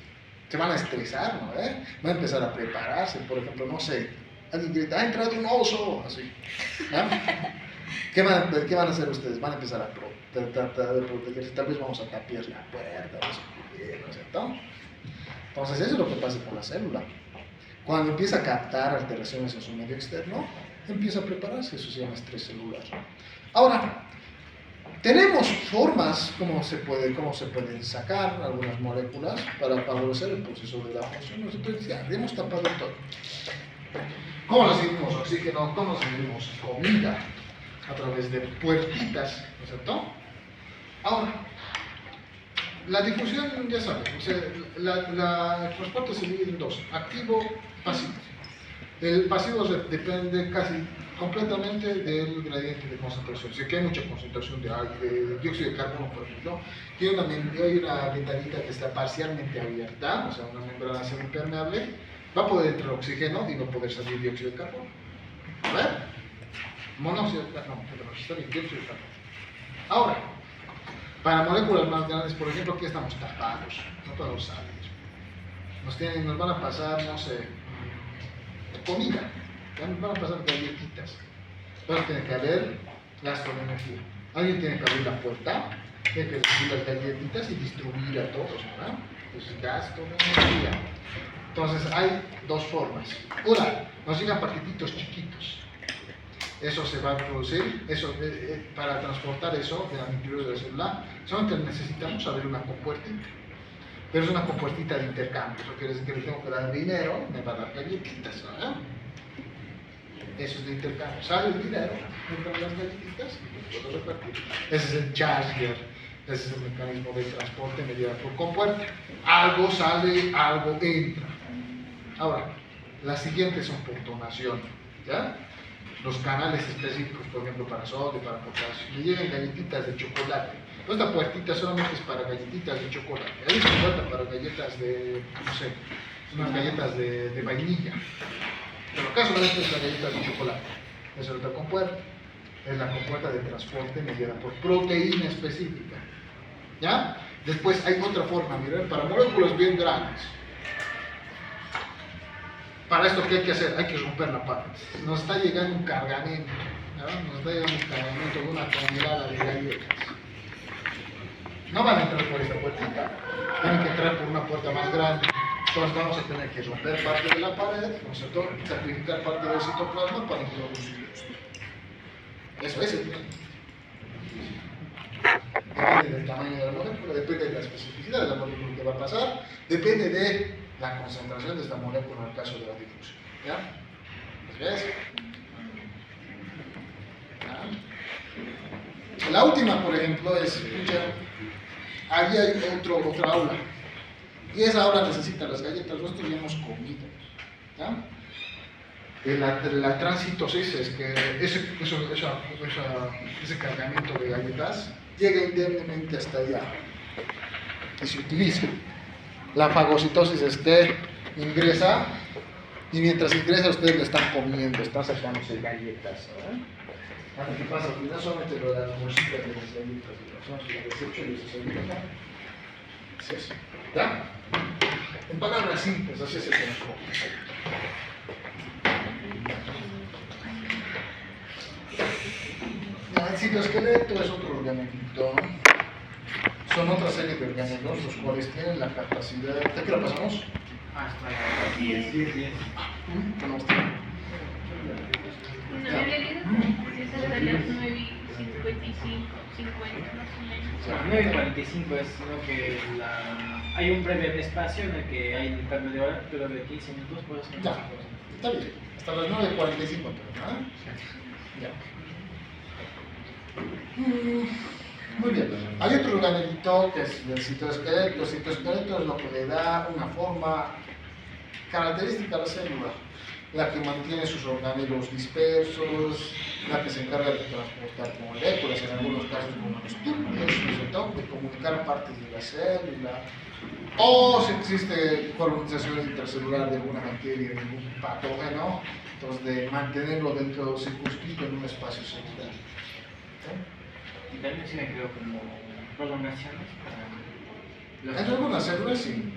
Speaker 1: Se van a estresar, ¿no? Van a empezar a prepararse, por ejemplo, no sé, alguien grita, ¡ha entrado un oso! Así. ¿No? ¿Qué van a hacer ustedes? Van a empezar a tratar de protegerse, tal vez vamos a tapiar la puerta, ¿no es cierto? Entonces eso es lo que pasa con la célula. Cuando empieza a captar alteraciones en su medio externo, empieza a prepararse, eso se llama estrés celular. Ahora, tenemos formas como se pueden sacar algunas moléculas para favorecer el proceso de la función. Nosotros ya hemos tapado todo. ¿Cómo recibimos oxígeno? ¿Cómo recibimos comida? A través de puertitas, ¿no es cierto? Ahora, la difusión, ya saben, o sea, el transporte se divide en dos, activo, pasivo. El pasivo depende casi completamente del gradiente de concentración. Si aquí hay mucha concentración de dióxido de carbono, por ejemplo, hay una ventanita que está parcialmente abierta, o sea, una membrana semipermeable, va a poder entrar oxígeno y no poder salir dióxido de carbono. A ver, monóxido de carbono, está bien, dióxido de carbono. Ahora, para moléculas más grandes, por ejemplo, aquí estamos tapados, no podemos salir. Nos van a pasar, no sé, comida, ya nos van a pasar galletitas. Entonces tiene que haber gasto de energía. Alguien tiene que abrir la puerta, tiene que recibir las galletitas y distribuir a todos, ¿verdad? Entonces, gasto de energía. Entonces, hay dos formas. Una, nos llegan paquetitos chiquitos. Eso se va a producir, para transportar eso del interior de la célula, solamente necesitamos abrir una compuertita. Pero es una compuertita de intercambio, eso quiere decir que le tengo que dar dinero, me va a dar galletitas, ¿verdad? Eso es de intercambio. Sale el dinero, entran las galletitas y lo puedo repartir. Ese es el charger, ese es el mecanismo de transporte mediado por compuerta. Algo sale, algo entra. Ahora, las siguientes son por donación, ¿ya? Los canales específicos, por ejemplo, para sodio, para potasio, le llegan galletitas de chocolate. Esta puertita solamente es para galletitas de chocolate. Hay una puerta para galletas de, no sé, unas galletas de vainilla. Pero acá solamente es la galleta de chocolate. Esa es otra compuerta. Es la compuerta de transporte mediada por proteína específica. ¿Ya? Después hay otra forma, miren, para moléculas bien grandes. Para esto, ¿qué hay que hacer? Hay que romper la pared. Nos está llegando un cargamento, ¿verdad? Nos está llegando un cargamento de una tonelada de galletas. No van a entrar por esta puertita, tienen que entrar por una puerta más grande. Entonces vamos a tener que romper parte de la pared, ¿no es cierto? Sacrificar parte del citoplasma para introducir esto. Eso es el plan. Depende del tamaño de la molécula, depende de la especificidad de la molécula que va a pasar, depende de la concentración de esta molécula en el caso de la difusión. ¿Ya? ¿Ves? ¿Ya? La última, por ejemplo, es, ahí hay otra aula. Y esa aula necesita las galletas, nosotros ya hemos comido. ¿Ya? La transitosis es que ese cargamento de galletas llega indemnemente hasta allá y se utiliza. La fagocitosis es que ingresa y mientras ingresa ustedes le están comiendo, están sacándose galletas. ¿Qué pasa? Al final solamente lo de las bolsitas de las galletas, ¿no? El desecho y los alimentos. Es eso. ¿Ya? En palabras simples, así es el transporte. El citoesqueleto es otro organelito. Son otra serie de organelos los cuales tienen la capacidad. ¿De qué la pasamos?
Speaker 3: Hasta las 10.
Speaker 1: ¿Cómo está?
Speaker 2: No, en realidad es hasta las 9:55, 50 más o menos.
Speaker 3: 9:45 es lo que hay un breve espacio en el que hay un cambio de hora, pero de 15 minutos puedes hacer.
Speaker 1: Ya, está bien. Hasta las 9:45, ¿no? Ya. Muy bien. Hay otro organelito que es el citoesqueleto. El citoesqueleto es lo que le da una forma característica a la célula, la que mantiene sus organelos dispersos, la que se encarga de transportar moléculas, en algunos casos como los túneles, de comunicar partes de la célula, o si existe colonización intracelular de alguna bacteria, de algún patógeno, entonces de mantenerlo dentro, circunscrito en un espacio celular.
Speaker 3: Y también se me creó como prolongaciones para
Speaker 1: En algunas células sí.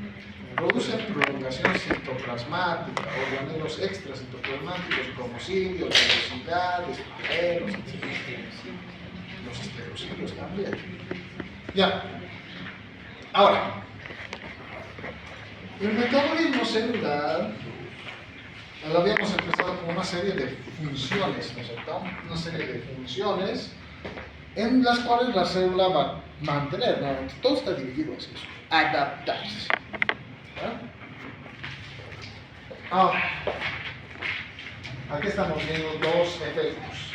Speaker 1: Producen prolongación citoplasmática, organelos extracitoplasmáticos como cilios, velocidades, escleros, etc. Los estereocilos también. Ya. Ahora, el metabolismo celular lo habíamos empezado con una serie de funciones, ¿no es cierto? Una serie de funciones en las cuales la célula va a mantener, ¿no? Todo está dividido así, adaptarse. Ahora, aquí estamos viendo dos efectos.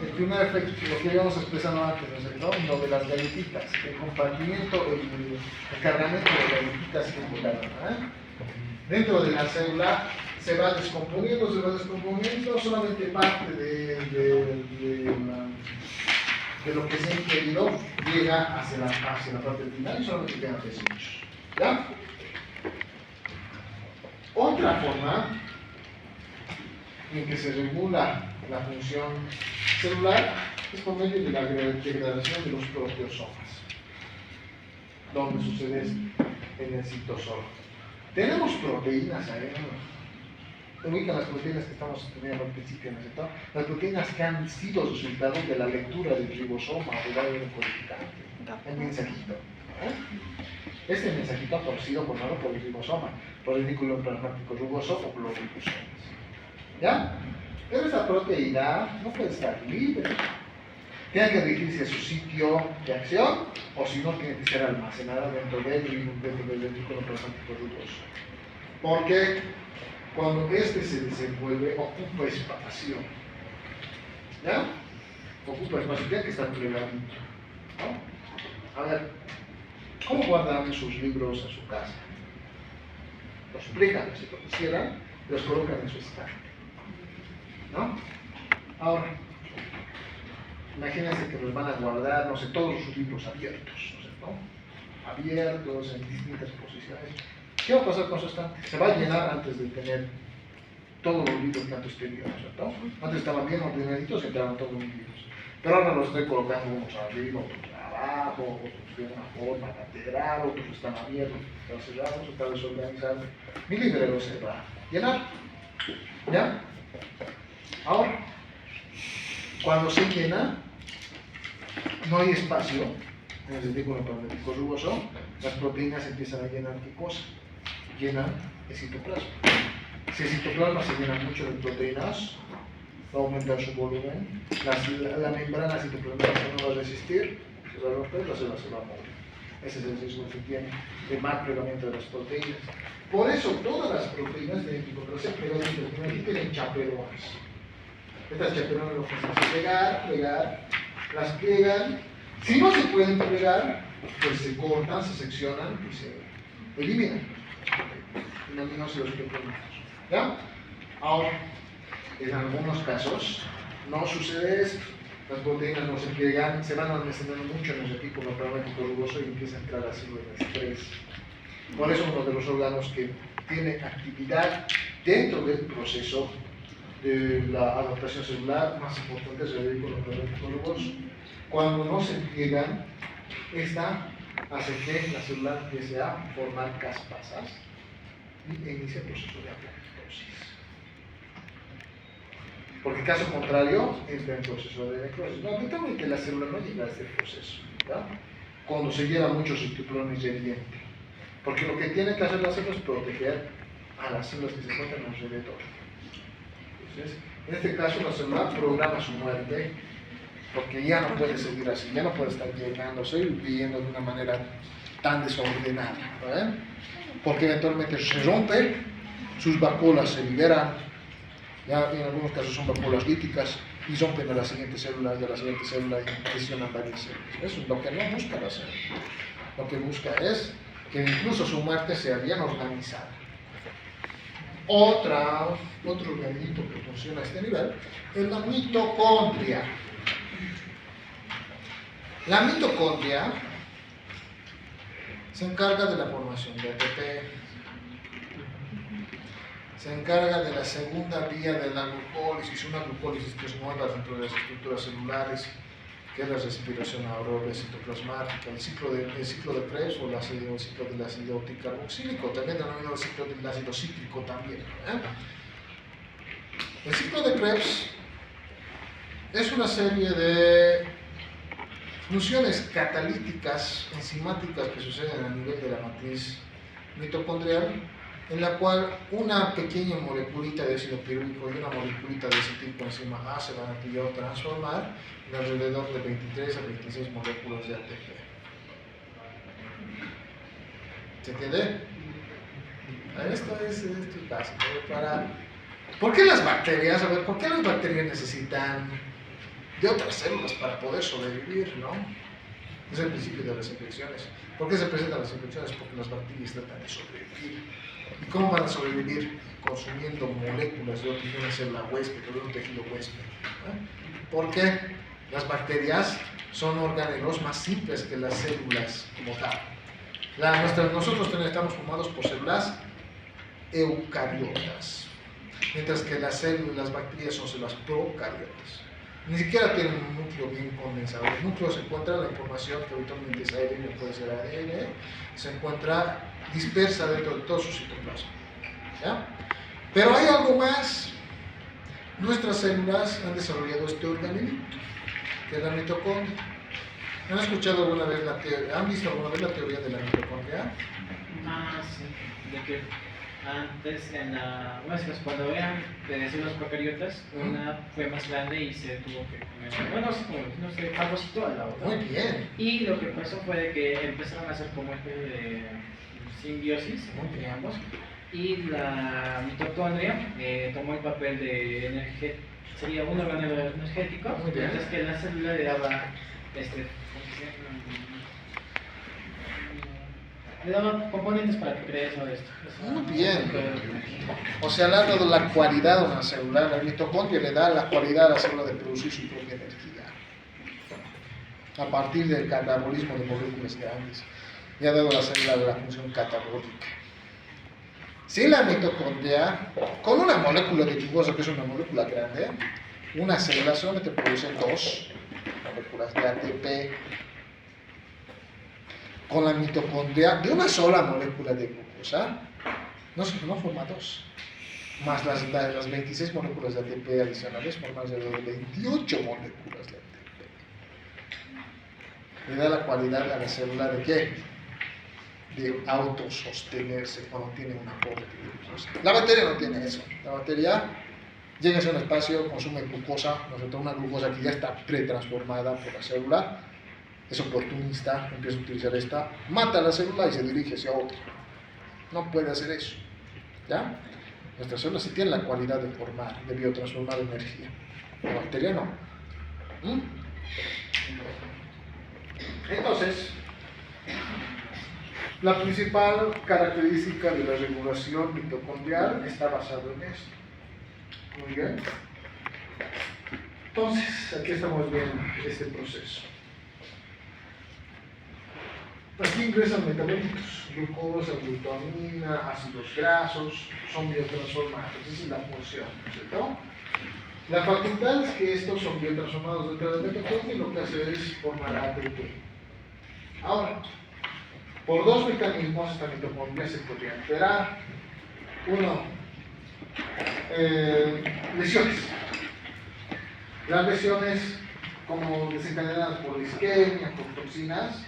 Speaker 1: El primer efecto, lo que habíamos expresado antes, ¿no es cierto? Lo de las galletitas, el compartimiento, el cargamento de galletitas circular. Dentro de la célula se va descomponiendo, solamente parte de lo que se ha ingerido llega hacia la parte final y solamente quedan desechos. ¿Ya? Otra forma en que se regula la función celular es por medio de la degradación de los proteosomas. ¿Dónde sucede esto? En el citosol. Tenemos proteínas ahí, ¿no? Ubican las proteínas que estamos estudiando al principio, ¿no es cierto? Las proteínas que han sido resultado de la lectura del ribosoma o del ADN codificante, el mensajito. Este mensajito aparecido formado por el ribosoma, por el núcleo plasmático rugoso o por los ribosomas. ¿Ya? Pero esta proteína no puede estar libre. Tiene que dirigirse a su sitio de acción, o si no, tiene que ser almacenada dentro del núcleo plasmático rugoso. Porque cuando este se desenvuelve, ocupa espacio. ¿Ya? Ocupa espacio, tiene que estar plegadito. ¿No? A ver, ¿cómo guardan sus libros en su casa? Los plegan, si lo quisieran, los colocan en su estante. ¿No? Ahora, imagínense que los van a guardar, no sé, todos sus libros abiertos, ¿no sé, no? Abiertos en distintas posiciones. ¿Qué va a pasar con su estante? Se va a llenar antes de tener todos los libros que antes tenía, ¿no es cierto? Antes estaban bien ordenaditos y entraban todos los libros. Pero ahora los estoy colocando unos arriba, otros abajo, otros de una forma lateral, otros están abiertos, están cerrados, están desorganizados. Mi librero se va a llenar. ¿Ya? Ahora, cuando se llena, no hay espacio en el retículo plasmático rugoso, las proteínas empiezan a llenar ¿qué cosa? Llenan el citoplasma. Si el citoplasma se llena mucho de proteínas, va a aumentar su volumen, la membrana citoplasmática no va a resistir, se va a romper, la célula se va a morir. Ese es el riesgo que tiene de mal plegamiento de las proteínas. Por eso todas las proteínas de endocrinología plegamiento tienen chaperones. Estas chaperones lo que hacen es plegar, las plegan. Si no se pueden plegar, pues se cortan, se seccionan y se eliminan. En aminoácidos pequeños. ¿Ya? Ahora, en algunos casos no sucede esto. Las proteínas no se pliegan, se van almacenando mucho en el retículo plasmático rugoso y empieza a entrar ácido de estrés. Por eso uno de los órganos que tiene actividad dentro del proceso de la adaptación celular más importante es el retículo plasmático rugoso. Cuando no se pliegan, esta hace que la célula empiece a formar caspasas y inicia el proceso de apoptosis. Porque caso contrario, entra en proceso de necrosis. No, cuéntame que la célula no llega a este proceso, ¿verdad? Cuando se lleva mucho citoplasma hiriente. Porque lo que tiene que hacer la célula es proteger a las células que se encuentran alrededor. Entonces, en este caso la célula programa su muerte, porque ya no puede seguir así, ya no puede estar llegándose y viviendo de una manera tan desordenada, ¿verdad? Porque eventualmente se rompe, sus vacuolas se liberan, ya en algunos casos son vacuolas líticas, y rompen de la siguiente célula y lesionan varias células. Eso es lo que no busca la célula. Lo que busca es que incluso su muerte sea bien organizada. Otro organito que funciona a este nivel es la mitocondria. La mitocondria se encarga de la formación de ATP, se encarga de la segunda vía de la glucólisis, una glucólisis que es nueva dentro de las estructuras celulares, que es la respiración aeróbica citoplasmática, el ciclo de Krebs o el ciclo del ácido carboxílico, también denominado el ciclo del ácido cítrico también. El ciclo de Krebs es una serie de funciones catalíticas, enzimáticas que suceden a nivel de la matriz mitocondrial, en la cual una pequeña moleculita de ácido pirúvico y una moleculita de ese tipo enzima A se van a transformar en alrededor de 23 a 26 moléculas de ATP. ¿Se entiende? Esto es básico. ¿Por qué las bacterias? A ver, ¿por qué las bacterias necesitan de otras células para poder sobrevivir, no? Es el principio de las infecciones. ¿Por qué se presentan las infecciones? Porque las bacterias tratan de sobrevivir. ¿Y cómo van a sobrevivir? Consumiendo moléculas de una célula huésped o de un tejido huésped. Porque las bacterias son organelos más simples que las células como tal. Nosotros estamos formados por células eucariotas, mientras que las bacterias son células procariotas. Ni siquiera tienen un núcleo bien condensado. En el núcleo se encuentra la información que habitualmente es ARN, puede ser ADN, se encuentra dispersa dentro de todo su citoplasma. ¿Ya? Pero hay algo más. Nuestras células han desarrollado este organelito, que es la mitocondria. ¿Han escuchado alguna vez han visto alguna vez la teoría de la mitocondria?
Speaker 3: Ah, sí. De que antes, cuando eran de células procariotas, una fue más grande y se tuvo que comer. Bueno, no sé, fagocitó a la otra.
Speaker 1: Muy bien.
Speaker 3: Y lo que pasó fue de que empezaron a hacer como especie de simbiosis
Speaker 1: Muy bien.
Speaker 3: entre ambos. Y la mitocondria tomó el papel de sería un organelo energético,
Speaker 1: Muy bien.
Speaker 3: entonces que la célula le daba le daba componentes para que creara todo esto.
Speaker 1: Muy bien. O sea, le ha dado la cualidad a una célula. La mitocondria le da la cualidad a la célula de producir su propia energía a partir del catabolismo de moléculas grandes. Le ha dado a la célula la función catabólica. Si la mitocondria, con una molécula de glucosa, que es una molécula grande, una célula solamente produce 2 moléculas de ATP. Con la mitocondria, de una sola molécula de glucosa, no forma 2. Más las 26 moléculas de ATP adicionales forman alrededor de 28 moléculas de ATP. Le da la cualidad a la célula de ¿qué? De autosostenerse cuando tiene un aporte de glucosa. La bacteria no tiene eso. La bacteria llega a un espacio, consume glucosa, una glucosa que ya está pretransformada por la célula, es oportunista, empieza a utilizar esta, mata a la célula y se dirige hacia otra. No puede hacer eso. ¿Ya? Nuestras células sí tienen la cualidad de formar, de biotransformar energía. La bacteria no. Entonces, la principal característica de la regulación mitocondrial está basada en esto. Muy bien. Entonces, aquí estamos viendo este proceso. Aquí ingresan metabolitos, glucosa, glutamina, ácidos grasos, son biotransformados. Esa es la función, ¿cierto? La facultad es que estos son biotransformados dentro de la mitocondria y lo que hace es formar ATP. Ahora, por 2 mecanismos esta mitocondria se podría alterar. Uno, lesiones. Las lesiones, como desencadenadas por isquemia, por toxinas,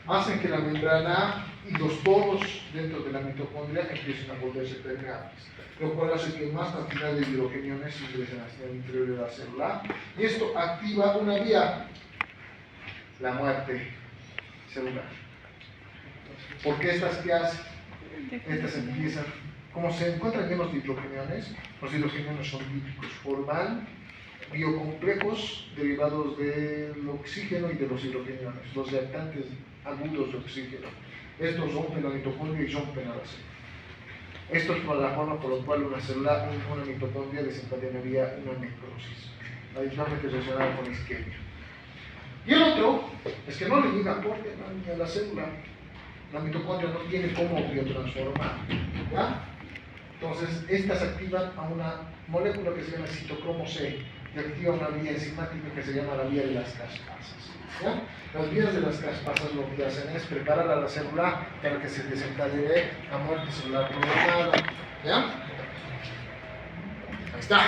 Speaker 1: hacen que la membrana y los poros dentro de la mitocondria empiecen a volverse permeables, lo cual hace que más cantidad de hidrogeniones ingresen hacia el interior de la célula, y esto activa una vía, la muerte celular. Porque estas que hacen, estas empiezan, como se encuentran llenos de hidrogeniones, los hidrogeniones son lípicos, forman biocomplejos derivados del oxígeno y de los hidrogeniones, los reactantes agudos de oxígeno. Estos rompen la mitocondria y rompen a la célula. Esto es la forma por la cual una mitocondria desencadenaría una necrosis, habitualmente relacionada con isquemia. Y el otro es que no le llega aporte a la célula. La mitocondria no tiene cómo biotransformar. ¿Ya? Entonces, estas activan a una molécula que se llama citocromo C y activa una vía enzimática que se llama la vía de las caspasas. ¿Ya? Las vías de las caspasas lo que hacen es preparar a la célula para que se desencadene la muerte celular prolongada. ¿Ya? Ahí está.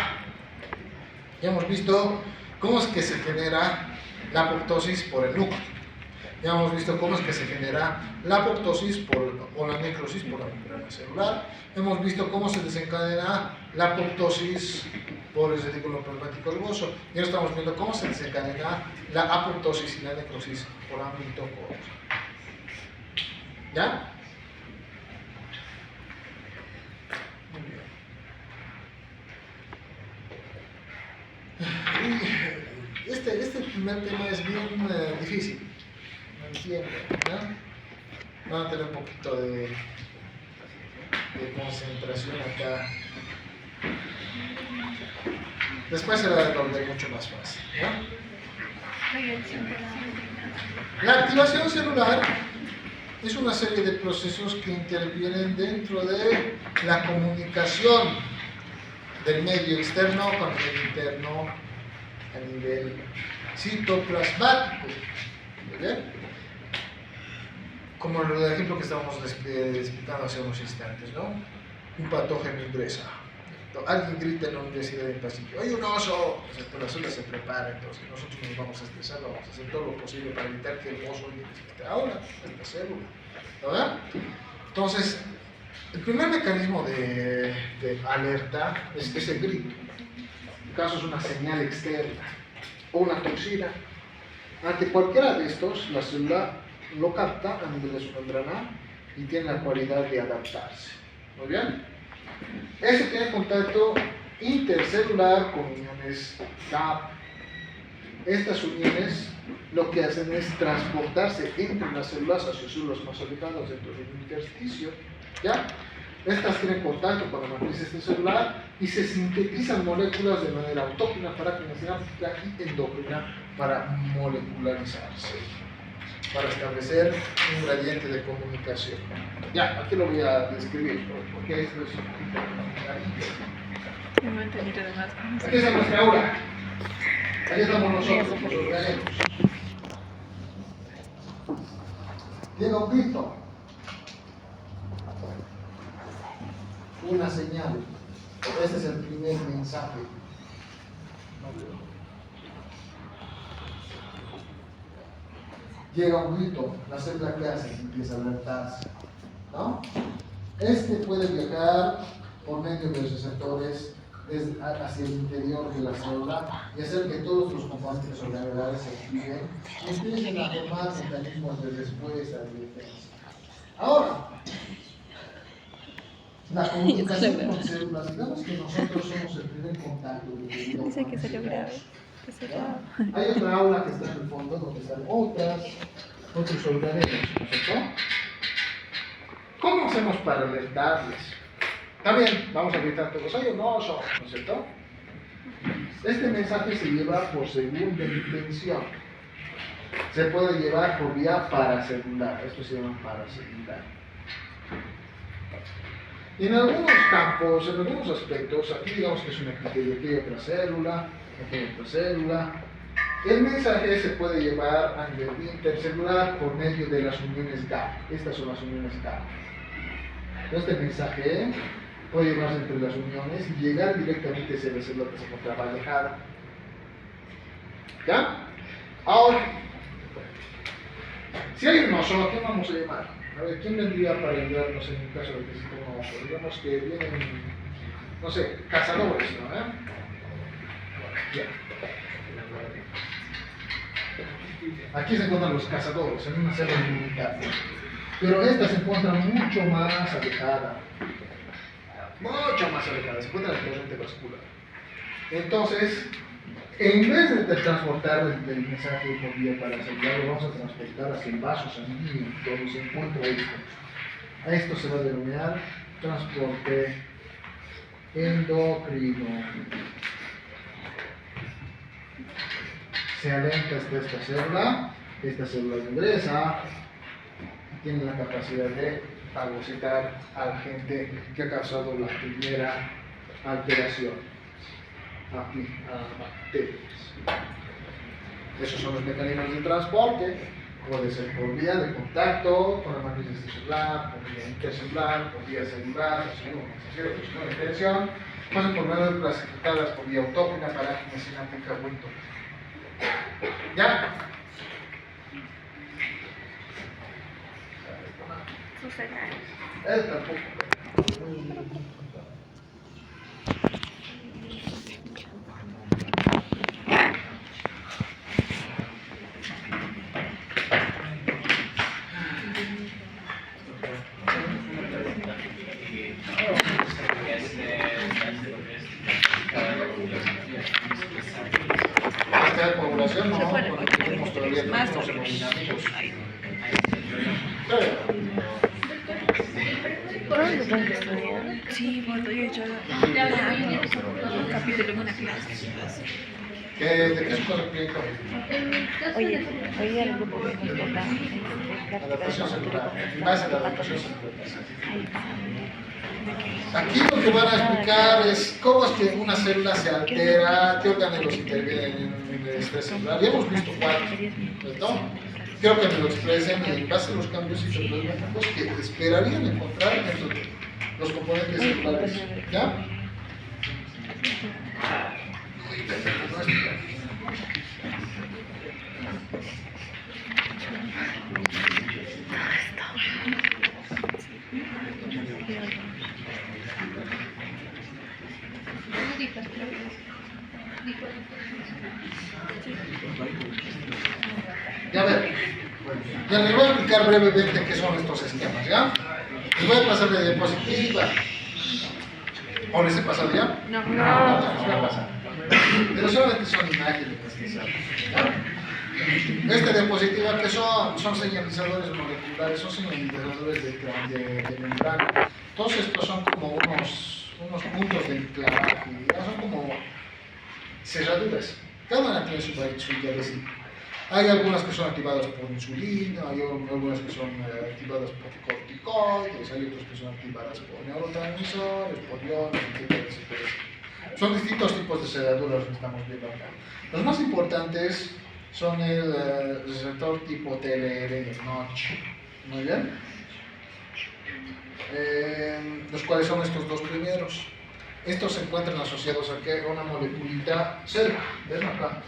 Speaker 1: Ya hemos visto cómo es que se genera la apoptosis por el núcleo. Ya hemos visto cómo es que se genera la apoptosis o la necrosis por la membrana celular. Hemos visto cómo se desencadena la apoptosis por el retículo plasmático rugoso. Y ahora estamos viendo cómo se desencadena la apoptosis y la necrosis por la mitocondria. ¿Ya? Muy bien. Este primer tema es bien difícil. ¿No? Van a tener un poquito de de concentración acá. Después se va a volver mucho más fácil, ¿no? La activación celular es una serie de procesos que intervienen dentro de la comunicación del medio externo con el medio interno a nivel citoplasmático. ¿Bien? Como el ejemplo que estábamos explicando hace unos instantes, ¿no? Un patógeno ingresa. Alguien grita en la universidad del pasillo, ¡hay un oso! Entonces, la célula se prepara, entonces nosotros nos vamos a estresar, vamos a hacer todo lo posible para evitar que el oso esté ahora, esta célula. ¿Verdad? Entonces, el primer mecanismo de alerta es ese grito. En el caso es una señal externa o una toxina. Ante cualquiera de estos, la célula lo capta a nivel de su membrana y tiene la cualidad de adaptarse. ¿Muy bien? Este tiene contacto intercelular con uniones GAP. Estas uniones lo que hacen es transportarse entre las células hacia células más alejadas dentro del intersticio. ¿Ya? Estas tienen contacto con la matriz extracelular y se sintetizan moléculas de manera autóctona, paráclina, sináptica y endócrina para molecularizarse, para establecer un gradiente de comunicación. Ya, aquí lo voy a describir, porque esto es
Speaker 4: No me entendí de demás.
Speaker 1: aquí está nuestra aura. Aquí estamos nosotros, los organismos. Llega un grito, una señal. Este es el primer mensaje. Llega un grito, la célula que hace empieza a alertarse, ¿no? Este puede viajar por medio de los receptores hacia el interior de la célula y hacer que todos los componentes organelares se activen y empiecen a formar mecanismos de respuesta de defensa. Ahora, la comunicación con células, digamos que nosotros somos el primer contacto de
Speaker 4: Dice que se lo grabe. Que se lo...
Speaker 1: Hay otra aula que está en el fondo donde están otros organismos, ¿no es cierto? ¿Cómo hacemos para alertarles? También vamos a gritar todos, hay un oso, ¿no es cierto? Este mensaje se lleva por segunda intención. Se puede llevar por vía paracelular, esto se llama paracelular. Y en algunos campos, en algunos aspectos, aquí digamos que es una epitelio otra célula, aquí hay otra célula. El mensaje se puede llevar a nivel intercelular por medio de las uniones GAP. Estas son las uniones GAP. Este mensaje puede llevarse entre las uniones y llegar directamente hacia la célula que se encontraba alejada. ¿Ya? Ahora, si hay un oso, ¿a quién vamos a llamar? A ver, ¿quién vendría para ayudarnos en el caso de que exista un oso? Digamos que vienen, no sé, cazadores, ¿no? Bien. Aquí se encuentran los cazadores, en una célula inmunitaria. Pero esta se encuentra mucho más alejada. Mucho más alejada, se encuentra en la corriente vascular. Entonces, en vez de transportar el mensaje por vía paracelular, lo vamos a transportar hacia el vaso sanguíneo, donde se encuentra esto. A esto se va a denominar transporte endocrino. Se alenta esta célula ingresa y tiene la capacidad de fagocitar al agente que ha causado la primera alteración, aquí, a las bacterias. Esos son los mecanismos de transporte, puede ser por vía de contacto con la matriz extracelular, por vía intercelular, por vía celular, por extensión, pasan por medio de clasificadas por vía autógena, parágena, sináptica o endócrina. ¿Ya? Él tampoco. Esta coagulación no, porque tenemos todavía tenemos hemodinámicos.
Speaker 6: ¿Dónde están estudiando?
Speaker 4: Sí, bueno, yo he hecho un capítulo en una clase.
Speaker 1: ¿De qué es el proyecto?
Speaker 6: Oye, hoy al grupo que nos toca
Speaker 1: Adaptación celular. En base a la adaptación celular.
Speaker 6: ahí va.
Speaker 1: Aquí lo que van a explicar es cómo es que una célula se altera, qué orgánulos intervienen en el estrés celular. Ya hemos visto cuatro, ¿cierto? Quiero que me lo expresen en base a los cambios fisiológicos que esperarían encontrar dentro de los componentes celulares. ¿Ya? Ya a ver, ya les voy a explicar brevemente qué son estos esquemas, ¿ya? Les voy a pasar de diapositiva. ¿O les he pasado ya?
Speaker 4: No.
Speaker 1: Les voy a pasar. Pero solamente son imágenes, ¿ya? Esta diapositiva que son señalizadores moleculares, son señalizadores de membrana. Todos estos son como unos puntos de enclavaje, son como cerraduras. Cada una tiene su llavecita. Hay algunas que son activadas por insulina, hay algunas que son activadas por corticoides, hay otras que son activadas por neurotransmisores, por iones, etc. Son distintos tipos de cerraduras que estamos viendo acá. Los más importantes son el receptor tipo TLR de Notch. Muy bien. Los cuales son estos dos primeros. Estos se encuentran asociados a una moleculita cerca. ¿Ven acá?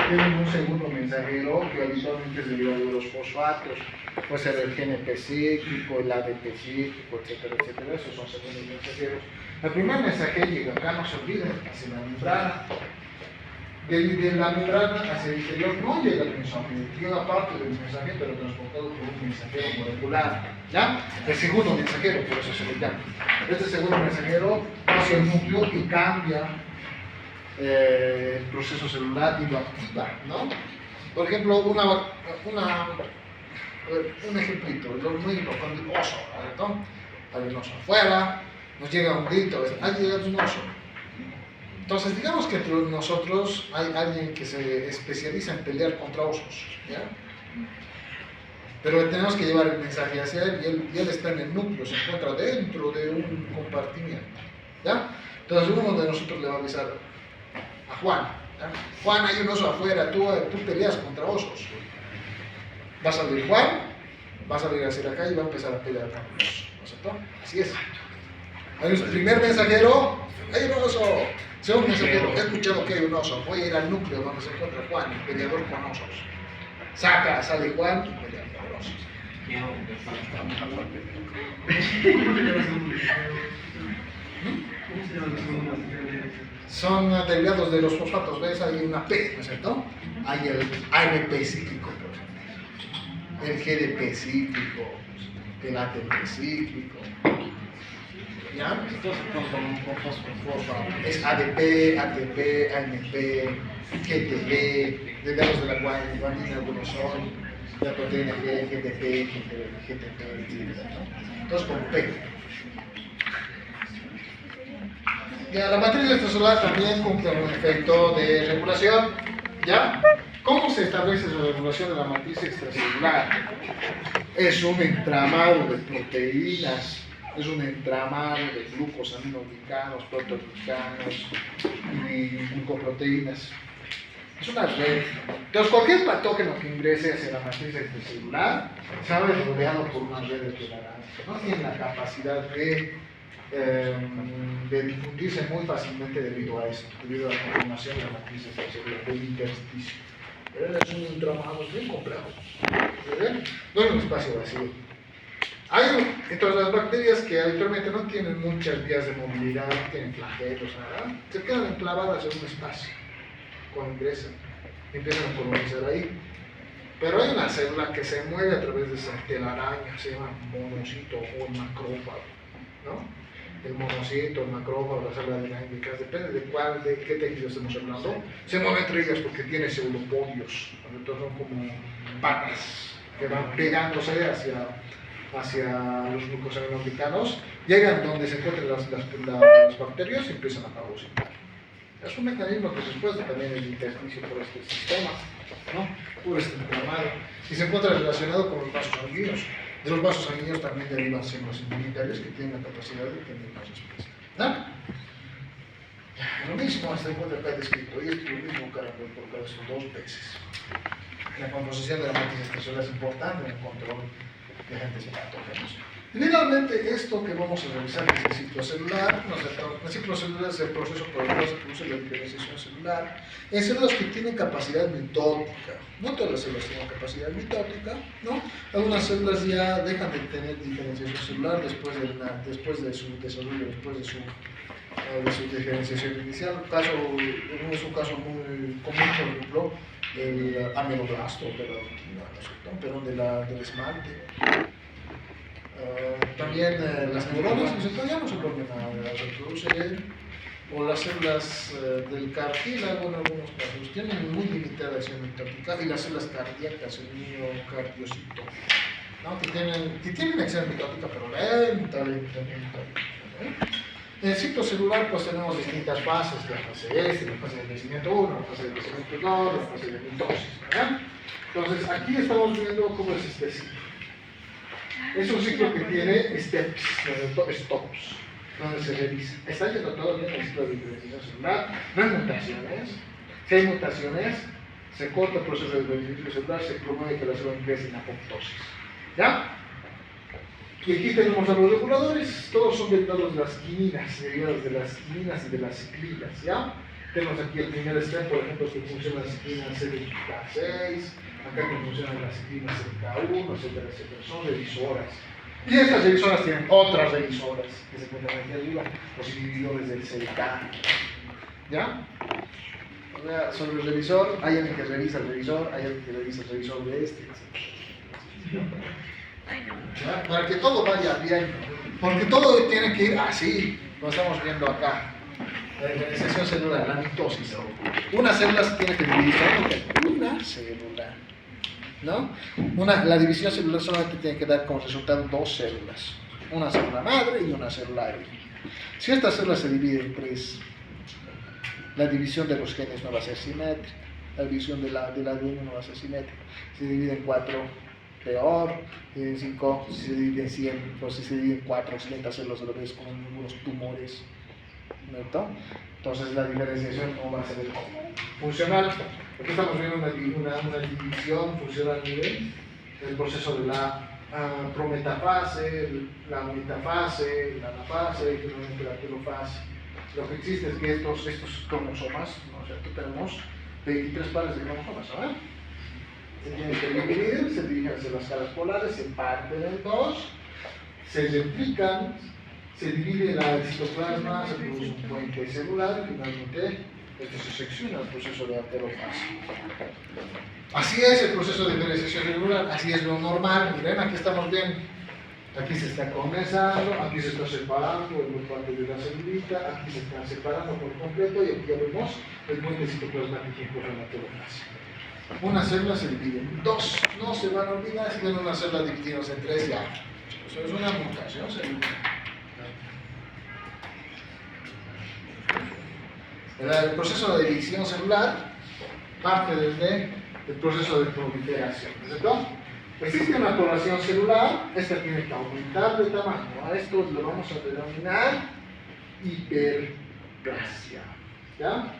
Speaker 1: Tienen un segundo mensajero que habitualmente es derivado de los fosfatos, puede ser el GNP cíclico, el ADP cíclico, etcétera, etcétera. Esos son segundos mensajeros. El primer mensajero llega acá, no se olviden, hacia la membrana. De la membrana hacia el interior no llega el mensajero, llega parte del mensajero, pero transportado por un mensajero molecular. ¿Ya? El segundo mensajero, por eso se le llama. Este segundo mensajero hacia el núcleo y cambia el proceso celular y lo activa, ¿no? Por ejemplo, un ejemplito, lo mismo con el oso, ¿no? Hay un oso afuera, nos llega un grito, ha llegado un oso. Entonces, digamos que entre nosotros hay alguien que se especializa en pelear contra osos, ¿ya? Pero tenemos que llevar el mensaje hacia él y él está en el núcleo, se encuentra dentro de un compartimiento, ¿ya? Entonces, uno de nosotros le va a avisar a Juan, ¿ya? Juan, hay un oso afuera, tú peleas contra osos. Va a salir Juan, va a salir hacia la calle y va a empezar a pelear contra osos, ¿no es cierto? Así es. Hay un primer mensajero, hay un oso. Segundo mensajero, he escuchado que hay un oso, voy a ir al núcleo donde se encuentra Juan, el peleador con osos. Sale Juan y pelea con osos. Son derivados de los fosfatos, ¿ves? Hay una P, ¿no es cierto? Hay el AMP cíclico, por ejemplo. El GDP cíclico, el ATP cíclico. ¿Ya? Es ADP, ATP, AMP, GTP, derivados de la guanina, algunos son, la proteína G, GTP, GTP, etc. Entonces con P. Ya, la matriz extracelular también cumple un efecto de regulación. ¿Ya? ¿Cómo se establece la regulación de la matriz extracelular? Es un entramado de proteínas, es un entramado de glucosaminoglicanos, proteoglicanos y glucoproteínas. Es una red. Entonces, cualquier patógeno que ingrese hacia la matriz extracelular se va a ver rodeado por una red de tolerancia. No tiene la capacidad de difundirse muy fácilmente debido a eso, debido a la conformación de la matriz extracelular, del intersticio. Es un entramado muy complejo. No es un espacio vacío. Hay entre las bacterias que habitualmente no tienen muchas vías de movilidad, no tienen flagelos, nada, se quedan enclavadas en un espacio. Cuando ingresan, empiezan a colonizar ahí. Pero hay una célula que se mueve a través de esa telaraña, se llama monocito o el macrófago, ¿no? El monocito, el macrófago, las células dinámicas, depende de qué tejido estemos hablando, se mueve entre ellas porque tiene pseudopodios, entonces son como patas que van pegándose hacia los glucosaminoglicanos, llegan donde se encuentran los bacterias y empiezan a fagocitar. Es un mecanismo que se expuesta también en el intersticio por este sistema, ¿no? Por este inflamado, y se encuentra relacionado con los vasos sanguíneos. De los vasos sanguíneos también derivan células inmunitarias que tienen la capacidad de tener más respuesta. ¿No? Lo mismo hasta encuentra acá descrito, y es lo mismo por cada dos veces. La composición de la matriz extracelular es importante en el control de agentes patógenos. Y finalmente, esto que vamos a revisar es el ciclo celular. El ciclo celular es el proceso por el cual se produce la diferenciación celular en células que tienen capacidad mitótica. No todas las células tienen capacidad mitótica, ¿no? Algunas células ya dejan de tener diferenciación celular después de su desarrollo, después de su diferenciación inicial. Es un caso muy común, por ejemplo, el ameloblasto, pero del esmalte. También las neuronas ya no se vuelven a reproducir, o las células del cartílago en algunos casos tienen muy limitada acción mitótica, y las células cardíacas, el miocardiocito, ¿no? que tienen acción mitótica, pero lenta. En el ciclo celular pues tenemos distintas fases, la fase S, la fase de crecimiento 1, la fase de crecimiento 2, la fase de mitosis, ¿verdad? Entonces aquí estamos viendo cómo es este ciclo. Es un ciclo que tiene steps, stops, donde se revisa. Está yendo todo bien el ciclo de diferenciación celular, no hay mutaciones. Si hay mutaciones, se corta el proceso de diferenciación celular, se promueve que la célula ingrese en apoptosis. ¿Ya? Y aquí tenemos a los reguladores, todos son derivados de las quininas, derivados de las quininas y de las ciclinas, ¿ya? Tenemos aquí el primer step, por ejemplo, que funciona la ciclina CDK6, acá que funcionan las ciclinas CDK1, etcétera, etcétera, son revisoras. Y estas revisoras tienen otras revisoras que se encuentran aquí arriba, los inhibidores del CDK, ¿ya? O sea, sobre el revisor, hay alguien que revisa el revisor, hay alguien que revisa el revisor de este, etcétera. ¿Ya? Para que todo vaya bien, porque todo tiene que ir así, lo estamos viendo acá. La diferenciación celular, la mitosis. Una célula se tiene que dividir en una célula, ¿no? La división celular solamente tiene que dar como resultado dos células, una célula madre y una célula hija. Si esta célula se divide en tres, la división de los genes no va a ser simétrica, la división del ADN no va a ser simétrica. Si se divide en cuatro, peor, en 5, si se divide en 100, pues si se divide en 400 células a la vez con algunos tumores, ¿no? Entonces la diferenciación no va a ser funcional. Aquí estamos viendo una división funcional a nivel del proceso de la prometafase, la metafase, la anafase, finalmente la telofase. Lo que existe es que estos cromosomas, ¿no es cierto? Tenemos 23 pares de cromosomas, ¿no? Se tienen que dividir, se dirigen hacia las caras polares, se parten en dos, se replican, se divide el citoplasma, se produce un puente celular y finalmente esto se secciona el proceso de telofase. Así es el proceso de diferenciación celular, así es lo normal. Miren, aquí estamos viendo, aquí se está condensando, aquí se está separando el parte de la celulita, aquí se está separando por completo y aquí ya vemos el puente citoplasmático que ocurre en la telofase. Una célula se divide en dos, no se van a olvidar si tienen una célula dividida en tres ya. Eso es una mutación celular. El proceso de división celular parte desde el proceso de proliferación, ¿cierto? Existe una población celular, esta tiene que aumentar de tamaño, a esto lo vamos a denominar hiperplasia, ¿ya?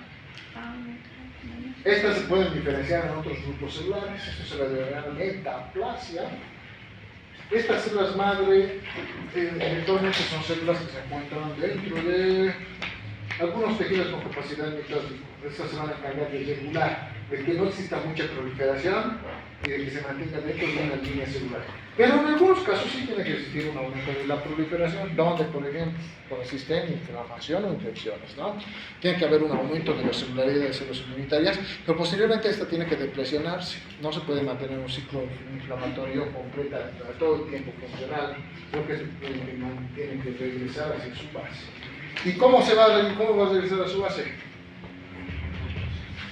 Speaker 1: Estas se pueden diferenciar en otros grupos celulares, esto se la denomina metaplasia. Estas células madre eventualmente son células que se encuentran dentro de algunos tejidos con capacidad mitótica. Estas se van a encargar de regular, de que no exista mucha proliferación y de que se mantenga dentro de una línea celular. Pero en algunos casos sí tiene que existir un aumento de la proliferación, donde, por ejemplo, cuando existen inflamación o infecciones, ¿no? Tiene que haber un aumento de la celularidad de células inmunitarias, pero posteriormente esta tiene que depresionarse. No se puede mantener un ciclo inflamatorio completo todo el tiempo funcional, porque se tiene que regresar hacia su base. ¿Y cómo va a regresar a su base?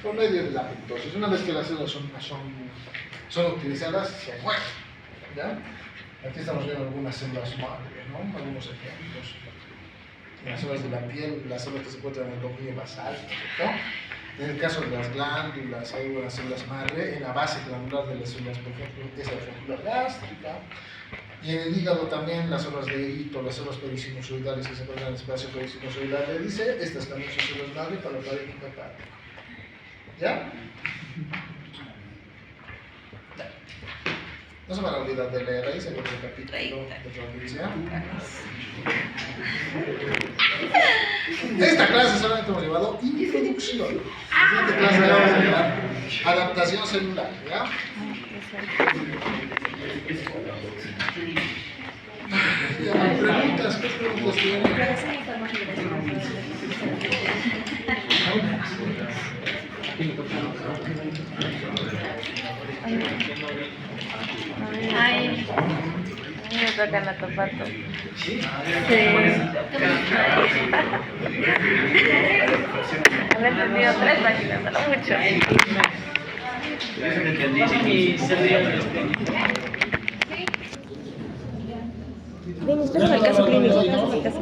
Speaker 1: Por medio de la apoptosis. Una vez que las células son utilizadas, se mueren, ¿ya? Aquí estamos viendo algunas células madre, ¿no? Algunos ejemplos. En las células de la piel, las células que se encuentran en el dominio basal, ¿cierto? En el caso de las glándulas, hay algunas células madre en la base glandular de las células, por ejemplo, es la fécula gástrica. Y en el hígado también las células de hito, las células perisinusoidales que se encuentran en el espacio perisinusoidal, le dice, estas también son células madre para el parénquima hepático. ¿Ya? Ya. No se van a olvidar de leer ahí, se ve el capítulo de Provincia. Esta clase solamente hemos llevado introducción. Esta clase la vamos a llevar adaptación celular, ¿ya? ¿Preguntas? ¿Qué preguntas tienen?
Speaker 2: Ay,
Speaker 6: A mí me tocan la zapato.
Speaker 2: sí.
Speaker 6: Haber entendido 3 páginas, no mucho.
Speaker 3: Y se ríe
Speaker 6: Dime, ¿cuál es el caso clínico? ¿Cuál es el caso